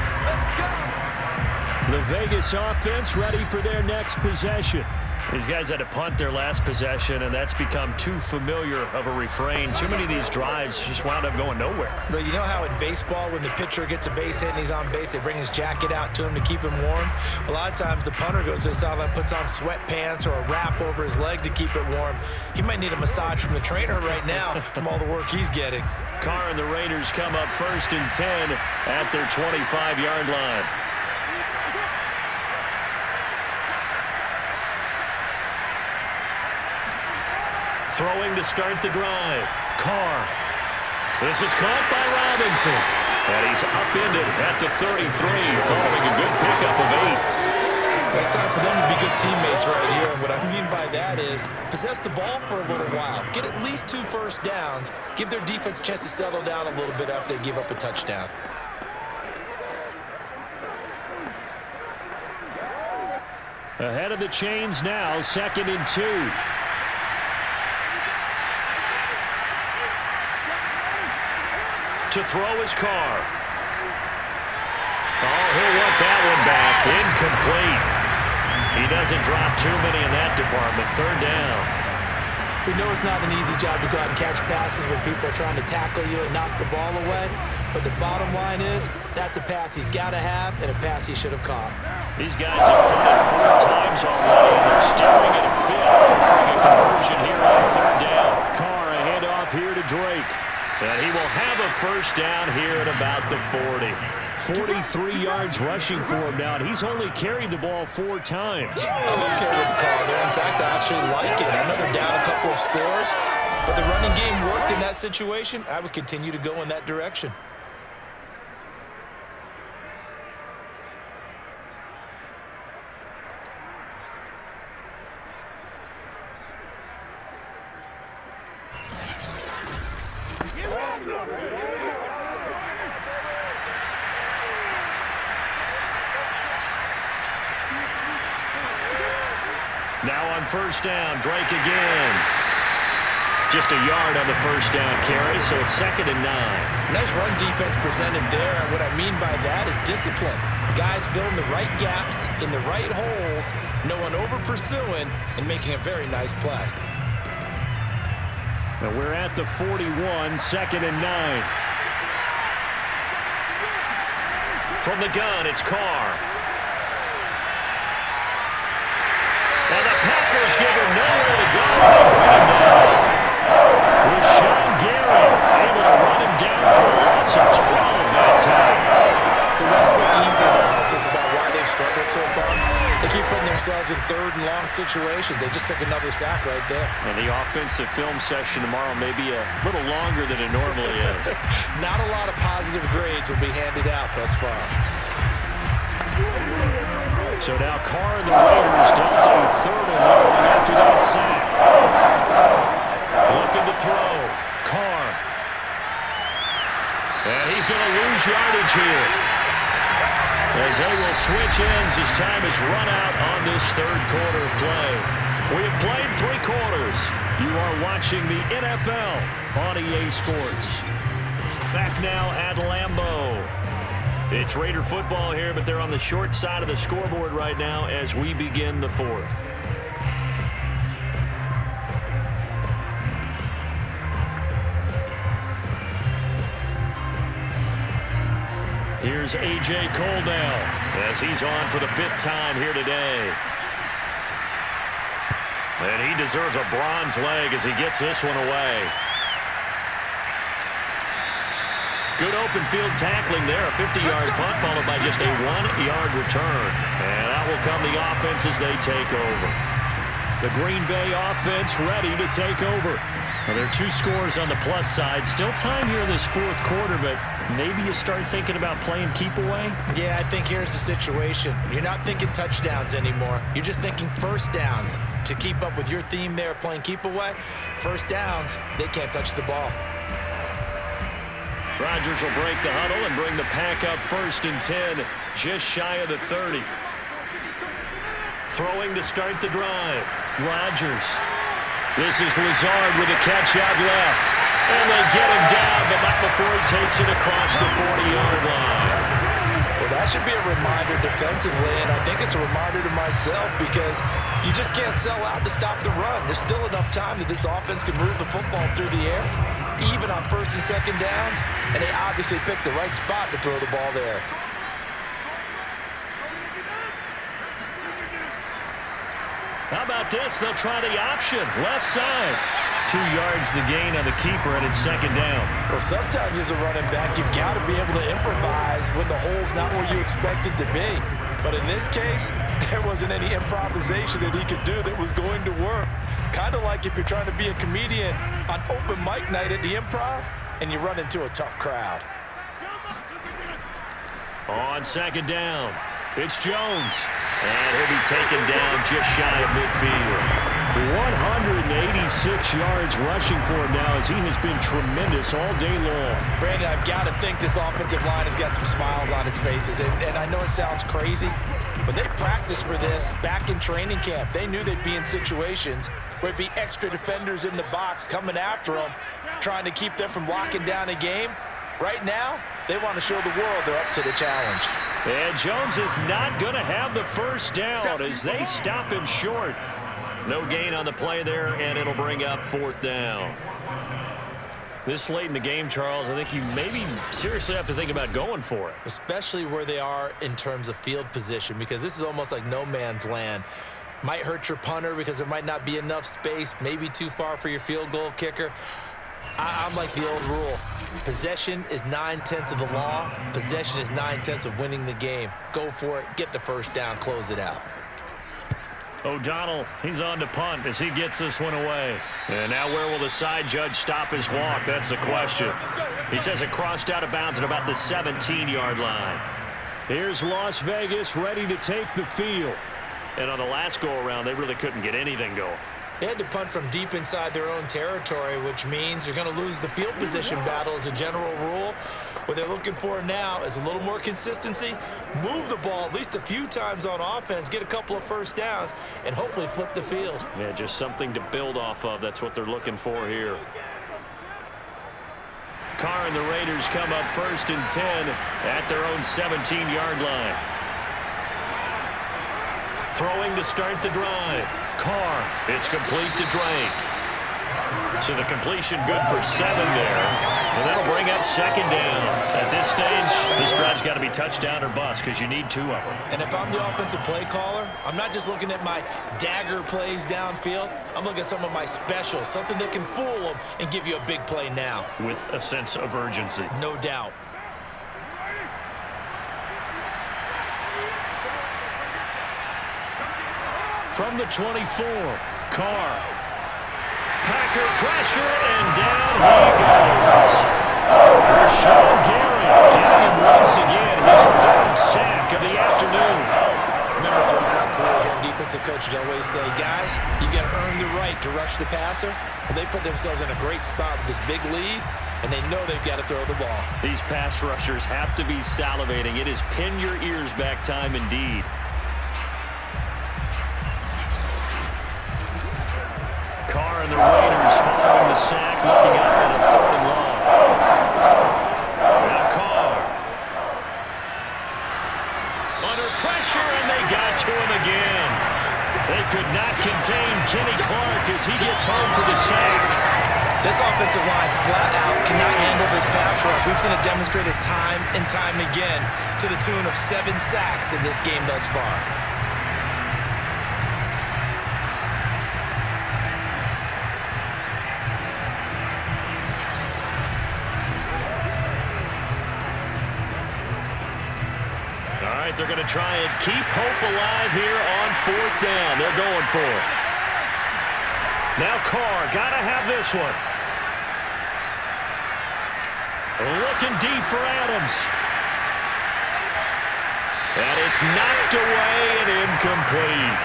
C: The Vegas offense ready for their next possession.
B: These guys had to punt their last possession, and that's become too familiar of a refrain. Too many of these drives just wound up going nowhere.
D: But you know how in baseball, when the pitcher gets a base hit and he's on base, they bring his jacket out to him to keep him warm? A lot of times the punter goes to the sideline, puts on sweatpants or a wrap over his leg to keep it warm. He might need a massage from the trainer right now from all the work he's getting.
B: Carr and the Raiders come up 1st and 10 at their 25-yard line. Throwing to start the drive. Carr. This is caught by Robinson. And he's upended at the 33, following a good pickup of 8.
D: It's time for them to be good teammates right here. And what I mean by that is possess the ball for a little while. Get at least 2 first downs. Give their defense a chance to settle down a little bit after they give up a touchdown.
C: Ahead of the chains now, 2nd and 2.
B: To throw his Carr. Oh, he'll want that one back. Incomplete. He doesn't drop too many in that department. 3rd down.
D: We know it's not an easy job to go out and catch passes when people are trying to tackle you and knock the ball away. But the bottom line is, that's a pass he's got to have and a pass he should have caught.
B: These guys have punted 4 times already, and they're staring at a 5th, following a conversion here on 3rd down.
C: Carr, a handoff here to Drake.
B: And he will have a 1st down here at about the 40.
C: 43 yards rushing for him now, and he's only carried the ball 4 times.
D: I'm okay with the call there. In fact, I actually like it. I know they're down a couple of scores, but the running game worked in that situation. I would continue to go in that direction.
B: Now on 1st down, Drake again. Just a yard on the 1st down carry, so it's 2nd and 9.
D: Nice run defense presented there, and what I mean by that is discipline. Guys filling the right gaps in the right holes, no one over-pursuing, and making a very nice play.
C: And we're at the 41, 2nd and 9.
B: From the gun, it's Carr. And the Packers give him nowhere to go. With Sean Gary able to run him down for a loss of 12 that time.
D: So one quick, easy analysis about why they've struggled so far. They keep putting themselves in 3rd and long situations. They just took another sack right there.
B: And the offensive film session tomorrow may be a little longer than it normally is.
D: Not a lot of positive grades will be handed out thus far.
C: So now Carr and the Raiders dealt a 3rd and long after that sack.
B: Looking to throw. Carr. And he's going to lose yardage here, as they will switch ends as time is run out on this 3rd quarter of play. We have played 3 quarters. You are watching the NFL on EA Sports. Back now at Lambeau. It's Raider football here, but they're on the short side of the scoreboard right now as we begin the 4th. Here's A.J. Coldell as he's on for the 5th time here today. And he deserves a bronze leg as he gets this one away. Good open field tackling there. A 50-yard punt followed by just a 1-yard return. And that will come the offense as they take over.
C: The Green Bay offense ready to take over.
B: Well, there are 2 scores on the plus side. Still time here in this 4th quarter, but maybe you start thinking about playing keep away?
D: Yeah, I think here's the situation. You're not thinking touchdowns anymore. You're just thinking 1st downs. To keep up with your theme there, playing keep away, 1st downs, they can't touch the ball.
B: Rodgers will break the huddle and bring the pack up 1st and 10, just shy of the 30. Throwing to start the drive. Rodgers. This is Lazard with a catch out left. And they get him down, but not before he takes it across the 40-yard line.
D: Well, that should be a reminder defensively, and I think it's a reminder to myself because you just can't sell out to stop the run. There's still enough time that this offense can move the football through the air, even on first and second downs, and they obviously picked the right spot to throw the ball there.
B: How about this? They'll try the option. Left side. 2 yards the gain on the keeper, and it's second down.
D: Well, sometimes as a running back, you've got to be able to improvise when the hole's not where you expect it to be. But in this case, there wasn't any improvisation that he could do that was going to work. Kind of like if you're trying to be a comedian on open mic night at the Improv and you run into a tough crowd.
B: On second down, it's Jones. And he'll be taken down just shy of midfield.
C: 186 yards rushing for him now as he has been tremendous all day long.
D: Brandon, I've got to think this offensive line has got some smiles on its faces. And I know it sounds crazy, but they practiced for this back in training camp. They knew they'd be in situations where it'd be extra defenders in the box coming after them, trying to keep them from locking down a game. Right now, they want to show the world they're up to the challenge.
B: And Jones is not going to have the first down as they stop him short. No gain on the play there, and it'll bring up fourth down. This late in the game, Charles, I think you maybe seriously have to think about going for it.
E: Especially where they are in terms of field position, because this is almost like no man's land. Might hurt your punter because there might not be enough space, maybe too far for your field goal kicker. I'm like the old rule. Possession is 9/10 of the law. Possession is 9/10 of winning the game. Go for it. Get the first down. Close it out.
B: O'Donnell, he's on to punt as he gets this one away. And now where will the side judge stop his walk? That's the question. He says it crossed out of bounds at about the 17-yard line.
C: Here's Las Vegas ready to take the field.
B: And on the last go-around, they really couldn't get anything going.
E: They had to punt from deep inside their own territory, which means you're going to lose the field position battle as a general rule. What they're looking for now is a little more consistency, move the ball at least a few times on offense, get a couple of first downs, and hopefully flip the field.
B: Yeah, just something to build off of. That's what they're looking for here. Carr and the Raiders come up first and 10 at their own 17-yard line. Throwing to start the drive. Carr, it's complete to Drake. So the completion good for 7 there. And that'll bring up second down. At this stage, this drive's got to be touchdown or bust because you need 2 of them.
E: And if I'm the offensive play caller, I'm not just looking at my dagger plays downfield. I'm looking at some of my specials, something that can fool them and give you a big play now.
B: With a sense of urgency.
E: No doubt.
B: From the 24, Carr. Packer pressure, and down he goes. Rashawn Gary getting him once again, his 3rd sack of the afternoon.
E: Remember throughout my career here, defensive coaches always say, guys, you got to earn the right to rush the passer. Well, they put themselves in a great spot with this big lead, and they know they've got to throw the ball.
B: These pass rushers have to be salivating. It is pin your ears back time indeed. Carr and the Raiders following the sack, looking up at a 3rd and long. Now Carr. Under pressure, and they got to him again. They could not contain Kenny Clark as he gets home for the sack.
E: This offensive line flat out cannot handle this pass rush. We've seen it demonstrated time and time again to the tune of 7 sacks in this game thus far.
B: They're going to try and keep hope alive here on 4th down. They're going for it. Now Carr, got to have this one. Looking deep for Adams. And it's knocked away and incomplete.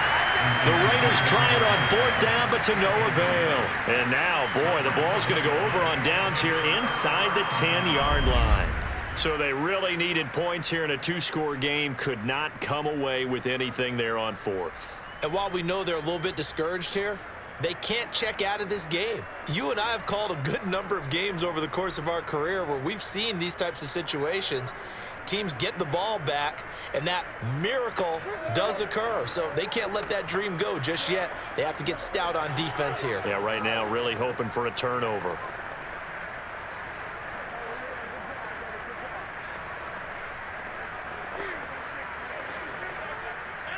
B: The Raiders try it on 4th down, but to no avail. And now, boy, the ball's going to go over on downs here inside the 10-yard line. So they really needed points here in a 2-score game. Could not come away with anything there on 4th.
E: And while we know they're a little bit discouraged here, they can't check out of this game. You and I have called a good number of games over the course of our career where we've seen these types of situations. Teams get the ball back, and that miracle does occur. So they can't let that dream go just yet. They have to get stout on defense here.
B: Yeah, right now really hoping for a turnover.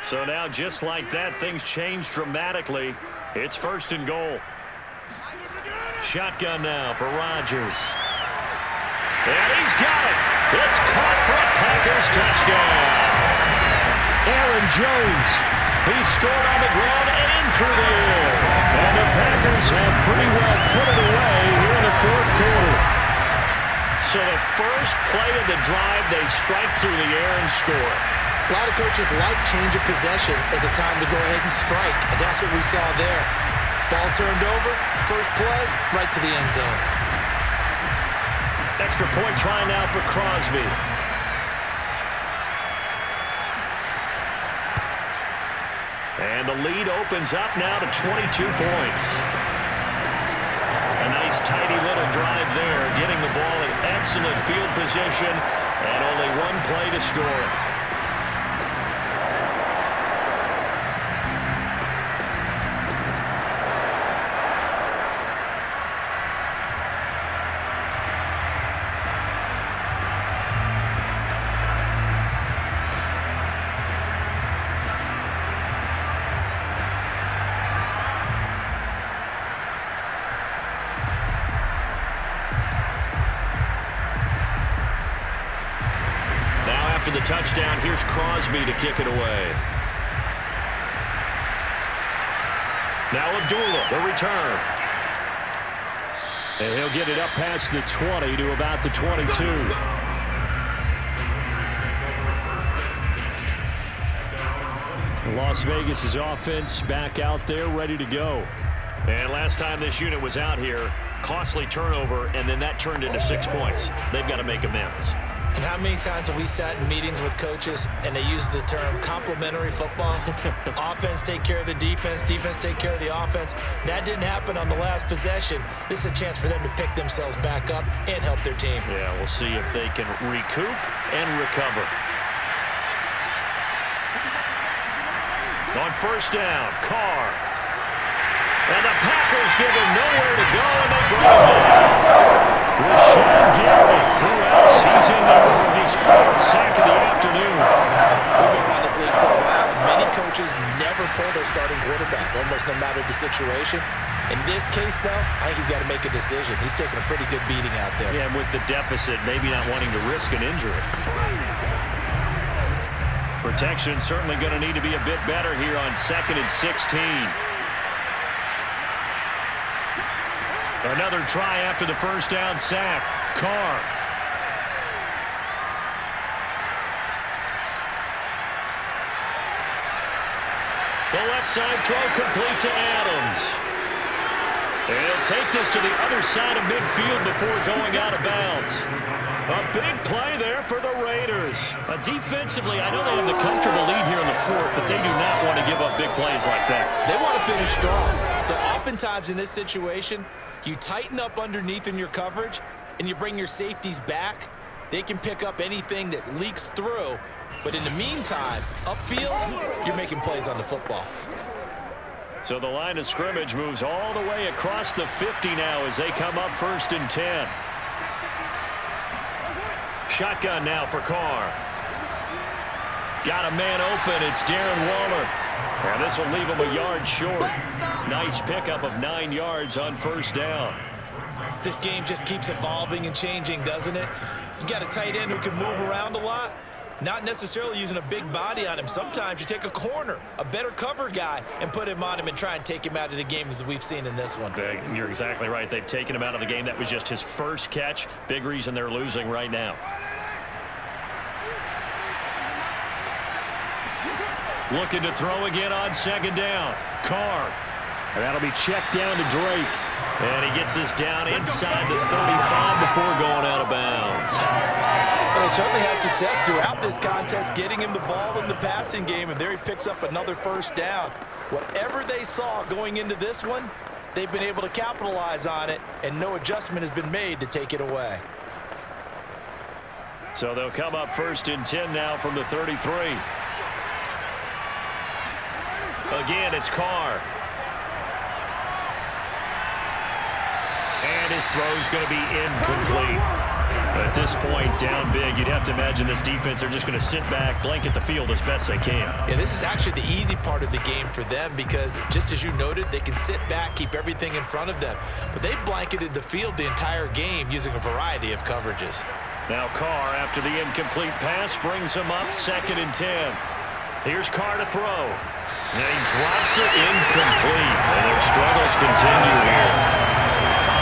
B: So now, just like that, things change dramatically. It's 1st and goal. Shotgun now for Rodgers. And he's got it. It's caught for a Packers touchdown. Aaron Jones. He scored on the ground and through the air. And the Packers have pretty well put it away here in the 4th quarter. So the first play of the drive, they strike through the air and score.
E: A lot of coaches like change of possession as a time to go ahead and strike, and that's what we saw there. Ball turned over, first play, right to the end zone.
B: Extra point try now for Crosby. And the lead opens up now to 22 points. A nice tidy little drive there, getting the ball in excellent field position, and only one play to score it. After the touchdown, here's Crosby to kick it away. Now Abdullah, the return.
C: And he'll get it up past the 20 to about the 22. Las Vegas' offense back out there, ready to go.
B: And last time this unit was out here, costly turnover, and then that turned into 6 points. They've got to make amends.
E: And how many times have we sat in meetings with coaches and they use the term complementary football? Offense take care of the defense, defense take care of the offense. That didn't happen on the last possession. This is a chance for them to pick themselves back up and help their team.
B: Yeah, we'll see if they can recoup and recover. On 1st down, Carr. And the Packers give him nowhere to go, and they bring him back. Rashawn Gary, who else? He's in there for his 4th sack of the afternoon.
E: We've been around this league for a while, and many coaches never pull their starting quarterback, almost no matter the situation. In this case, though, I think he's got to make a decision. He's taking a pretty good beating out there.
B: Yeah, with the deficit, maybe not wanting to risk an injury. Protection certainly going to need to be a bit better here on 2nd and 16. Another try after the 1st down sack. Carr. The left side throw complete to Adams. And he'll take this to the other side of midfield before going out of bounds. A big play there for the Raiders. Defensively, I know they have the comfortable lead here in the 4th, but they do not want to give up big plays like that.
E: They want to finish strong. So oftentimes in this situation, you tighten up underneath in your coverage, and you bring your safeties back. They can pick up anything that leaks through. But in the meantime, upfield, you're making plays on the football.
B: So the line of scrimmage moves all the way across the 50 now as they come up 1st and 10. Shotgun now for Carr. Got a man open. It's Darren Waller. And this will leave him a yard short. Nice pickup of 9 yards on 1st down.
E: This game just keeps evolving and changing, doesn't it? You got a tight end who can move around a lot. Not necessarily using a big body on him. Sometimes you take a corner, a better cover guy, and put him on him and try and take him out of the game as we've seen in this one.
B: You're exactly right. They've taken him out of the game. That was just his first catch. Big reason they're losing right now. Looking to throw again on 2nd down. Carr.
C: And that'll be checked down to Drake.
B: And he gets this down inside the 35 before going out of bounds.
D: Well, they certainly had success throughout this contest, getting him the ball in the passing game, and there he picks up another 1st down. Whatever they saw going into this one, they've been able to capitalize on it, and no adjustment has been made to take it away.
C: So they'll come up 1st and 10 now from the 33. Again, it's Carr. And his throw's going to be incomplete. At this point, down big, you'd have to imagine this defense, they're just going to sit back, blanket the field as best they can.
E: Yeah, this is actually the easy part of the game for them because, just as you noted, they can sit back, keep everything in front of them. But they've blanketed the field the entire game using a variety of coverages.
C: Now Carr, after the incomplete pass, brings him up 2nd and 10. Here's Carr to throw. And he drops it incomplete. And their struggles continue here.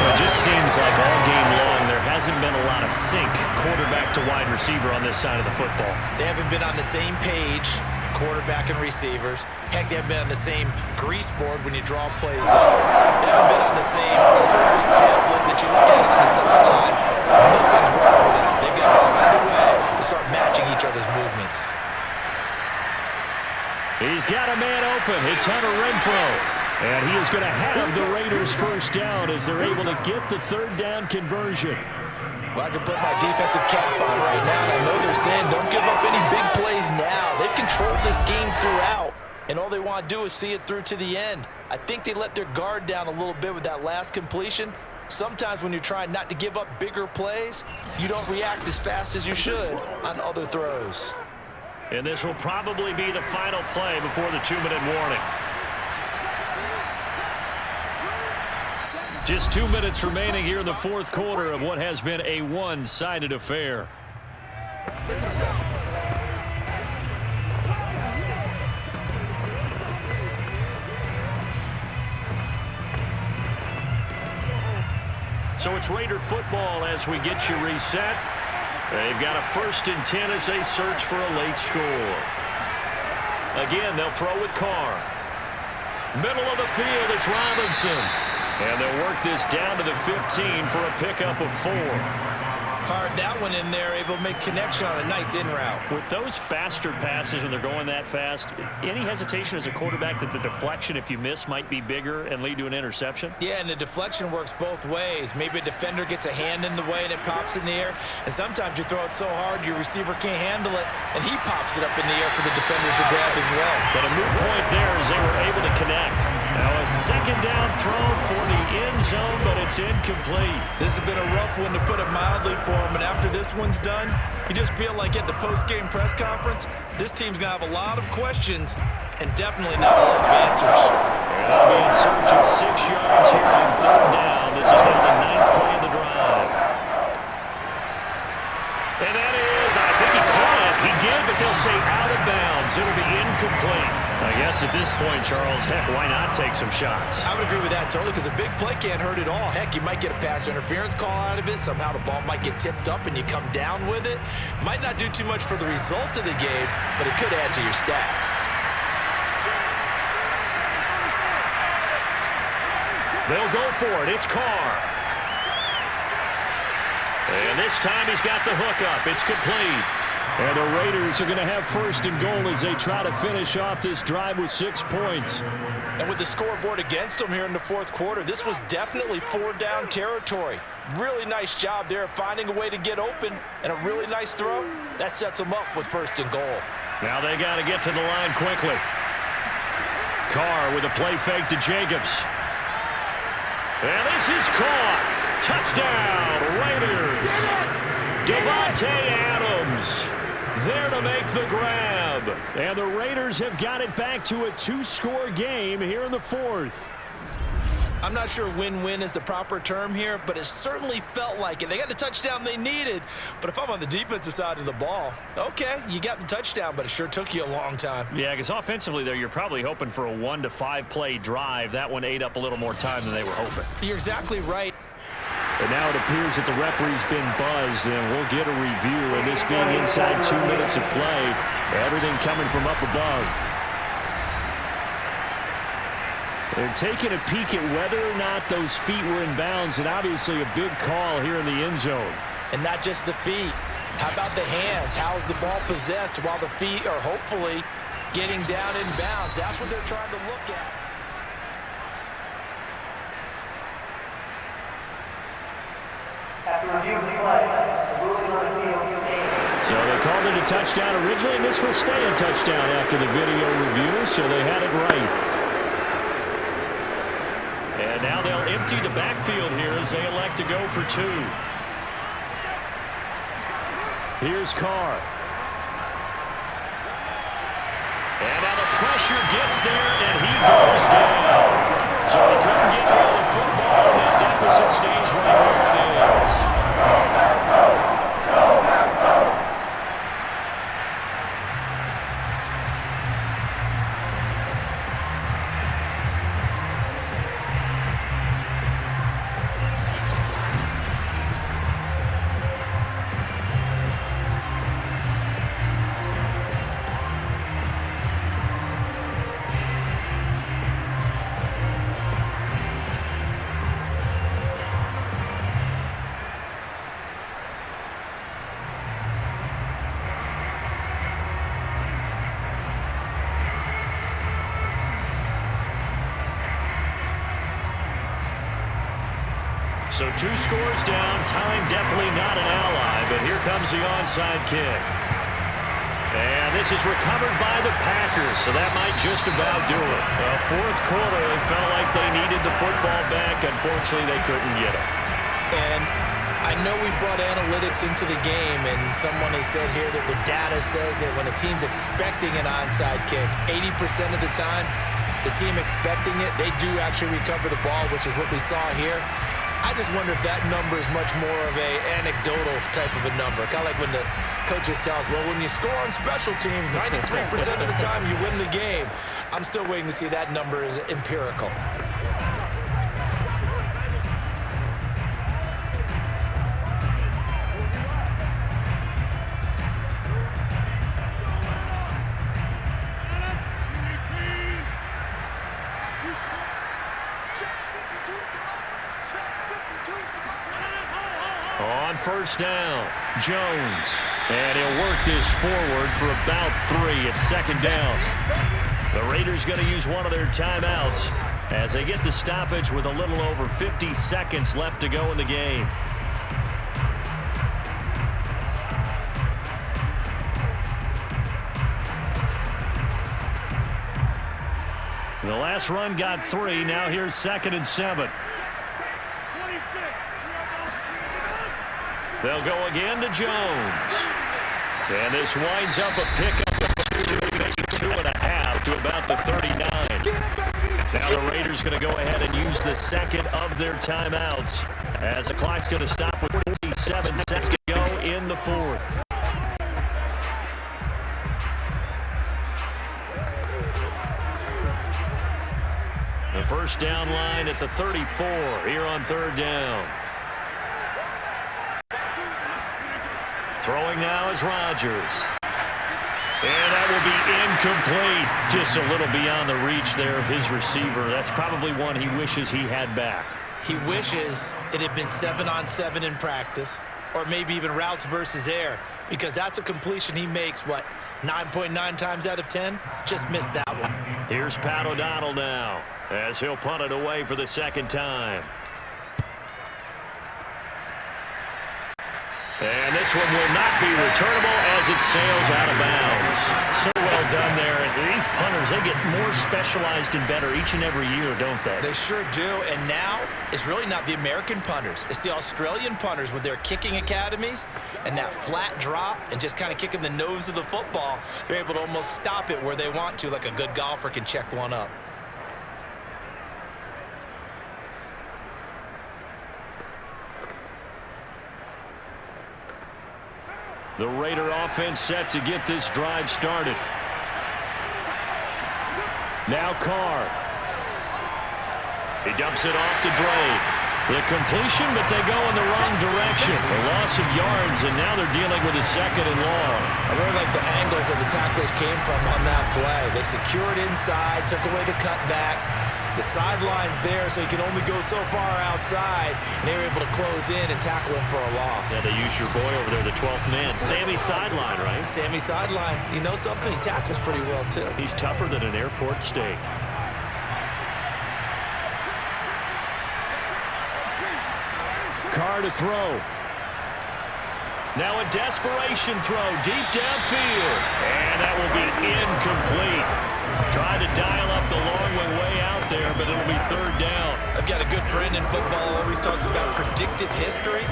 C: It just seems like all game long there hasn't been a lot of sync quarterback to wide receiver on this side of the football.
E: They haven't been on the same page, quarterback and receivers. Heck, they haven't been on the same grease board when you draw plays up. They haven't been on the same service tablet that you look at on the sidelines. Nothing's worked for them. They've got to find a way to start matching each other's movements.
C: He's got a man open. It's Hunter Renfrow. And he is going to have the Raiders 1st down as they're able to get the 3rd down conversion.
D: Well, I can put my defensive cap on right now, and I know they're saying don't give up any big plays now. They've controlled this game throughout, and all they want to do is see it through to the end. I think they let their guard down a little bit with that last completion. Sometimes when you're trying not to give up bigger plays, you don't react as fast as you should on other throws.
C: And this will probably be the final play before the 2-minute warning. Just 2 minutes remaining here in the 4th quarter of what has been a one-sided affair. So it's Raider football as we get you reset. They've got a 1st and 10 as they search for a late score. Again, they'll throw with Carr. Middle of the field, it's Robinson. And they'll work this down to the 15 for a pickup of 4.
E: Fired that one in there, able to make connection on a nice in route.
C: With those faster passes and they're going that fast, any hesitation as a quarterback that the deflection, if you miss, might be bigger and lead to an interception?
E: Yeah, and the deflection works both ways. Maybe a defender gets a hand in the way and it pops in the air. And sometimes you throw it so hard your receiver can't handle it, and he pops it up in the air for the defenders to grab as well.
C: But a moot point there as they were able to connect. Now a 2nd down throw for the end zone, but it's incomplete.
E: This has been a rough one to put it mildly for him, and after this one's done, you just feel like at the post-game press conference, this team's going to have a lot of questions and definitely not a lot of answers.
C: They'll be in search of 6 yards here on 3rd down. This is now the 9th play of the drive. And that is, I think he caught it. He did, but they'll say out of bounds. It'll be incomplete. I guess at this point, Charles, heck, why not take some shots?
E: I would agree with that totally because a big play can't hurt at all. Heck, you might get a pass interference call out of it. Somehow the ball might get tipped up and you come down with it. Might not do too much for the result of the game, but it could add to your stats.
C: They'll go for it. It's Carr. And this time he's got the hook up. It's complete. And the Raiders are going to have 1st and goal as they try to finish off this drive with 6 points.
D: And with the scoreboard against them here in the 4th quarter, this was definitely 4-down territory. Really nice job there of finding a way to get open, and a really nice throw. That sets them up with 1st and goal.
C: Now they got to get to the line quickly. Carr with a play fake to Jacobs. And this is caught. Touchdown, Raiders. Devontae Adams there to make the grab. And the Raiders have got it back to a 2-score game here in the 4th.
E: I'm not sure win-win is the proper term here, but it certainly felt like it. They got the touchdown they needed, but if I'm on the defensive side of the ball, okay, you got the touchdown, but it sure took you a long time.
C: Yeah, because offensively, there, you're probably hoping for a 1 to 5 play drive. That one ate up a little more time than they were hoping.
E: You're exactly right.
C: And now it appears that the referee's been buzzed, and we'll get a review. And this being inside 2 minutes of play, everything coming from up above. They're taking a peek at whether or not those feet were in bounds, and obviously a big call here in the end zone.
D: And not just the feet. How about the hands? How's the ball possessed while the feet are hopefully getting down in bounds. That's what they're trying to look at.
F: After review of the play, the ruling on the field stands.
C: So they called it a touchdown originally, and this will stay a touchdown after the video review, so they had it right.
B: And now they'll empty the backfield here as they elect to go for 2.
C: Here's Carr.
B: And now the pressure gets there, and he goes down. So he couldn't get rid of the football, and that deficit stays right where it is. So 2 scores down, time definitely not an ally, but here comes the onside kick. And this is recovered by the Packers, so that might just about do it. Fourth quarter, they felt like they needed the football back. Unfortunately, they couldn't get it.
D: And I know we brought analytics into the game, and someone has said here that the data says that when a team's expecting an onside kick, 80% of the time, the team expecting it, they do actually recover the ball, which is what we saw here. I just wonder if that number is much more of a anecdotal type of a number. Kind of like when the coaches tell us, well, when you score on special teams, 93% of the time you win the game. I'm still waiting to see that number is empirical.
B: On first down, Jones. And he'll work this forward for about 3 at second down. The Raiders going to use one of their timeouts as they get the stoppage with a little over 50 seconds left to go in the game. The last run got 3. Now here's 2nd and 7. They'll go again to Jones. And this winds up a pickup of 2.5 to about the 39. Now the Raiders going to go ahead and use the second of their timeouts as the clock's going to stop with 47 seconds to go in the 4th. The first down line at the 34 here on 3rd down. Throwing now is Rodgers. And that will be incomplete. Just a little beyond the reach there of his receiver. That's probably one he wishes he had back.
D: He wishes it had been 7-on-7 in practice, or maybe even routes versus air, because that's a completion he makes, 9.9 times out of 10? Just missed that one.
B: Here's Pat O'Donnell now, as he'll punt it away for the 2nd time. And this one will not be returnable as it sails out of bounds. So well done there. And these punters, they get more specialized and better each and every year, don't they?
D: They sure do. And now it's really not the American punters. It's the Australian punters with their kicking academies and that flat drop and just kind of kicking the nose of the football. They're able to almost stop it where they want to, like a good golfer can check one up.
B: The Raider offense set to get this drive started. Now Carr. He dumps it off to Drake. The completion, but they go in the wrong direction. A loss of yards, and now they're dealing with a 2nd and long.
D: I really like the angles that the tacklers came from on that play. They secured inside, took away the cutback,
E: The sideline's there, so he can only go so far outside, and they were able to close in and tackle him for a loss.
C: Yeah, they use your boy over there, the 12th man. Sammy Sideline, right?
E: Sammy Sideline. You know something? He tackles pretty well, too.
C: He's tougher than an airport steak. Carr to throw. Now a desperation throw deep downfield. And that will be incomplete. Trying to dial up the long way out there, but it'll be third down.
E: I've got a good friend in football who always talks about predictive history.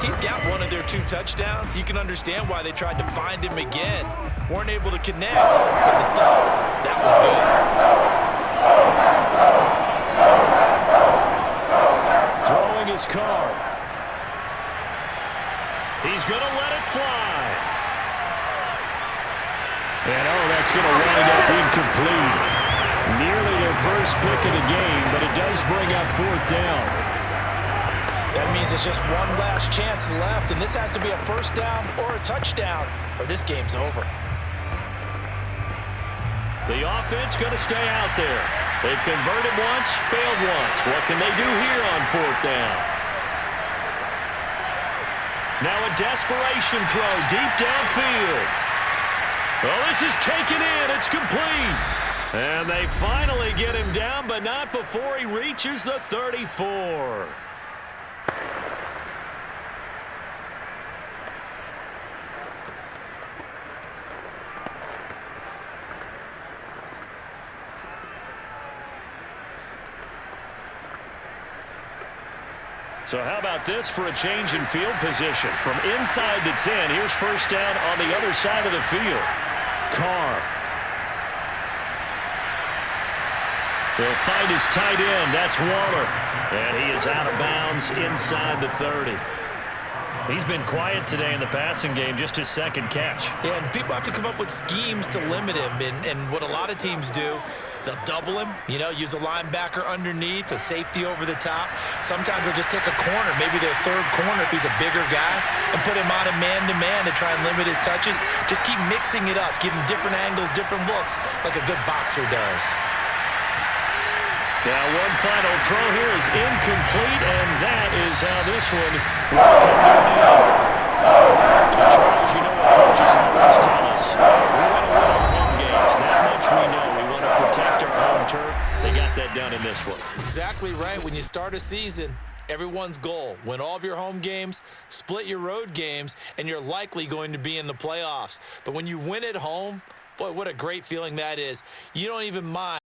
E: He's got one of their 2 touchdowns. You can understand why they tried to find him again. Weren't able to connect, but the thought, that was good.
C: Throwing his Carr. He's going to let it fly. And, that's going to wind up incomplete. Nearly their first pick of the game, but it does bring up fourth down.
D: That means it's just one last chance left, and this has to be a first down or a touchdown, or this game's over.
B: The offense going to stay out there. They've converted once, failed once. What can they do here on fourth down? Now a desperation throw deep downfield. Oh, this is taken in. It's complete. And they finally get him down, but not before he reaches the 34. So how about this for a change in field position? From inside the 10, here's first down on the other side of the field. Carr. He'll find his tight end. That's Waller. And he is out of bounds inside the 30. He's been quiet today in the passing game, just his second catch.
E: Yeah, and people have to come up with schemes to limit him. And what a lot of teams do, they'll double him, use a linebacker underneath, a safety over the top. Sometimes they'll just take a corner, maybe their third corner if he's a bigger guy, and put him on a man-to-man to try and limit his touches. Just keep mixing it up, give him different angles, different looks, like a good boxer does.
B: Now one final throw here is incomplete, and that is how this one will come to an end. And Charles, you know what coaches always tell us. We want to win our home games. That much we know. We want to protect our home turf. They got that done in this one.
E: Exactly right. When you start a season, everyone's goal, win all of your home games, split your road games, and you're likely going to be in the playoffs. But when you win at home, boy, what a great feeling that is. You don't even mind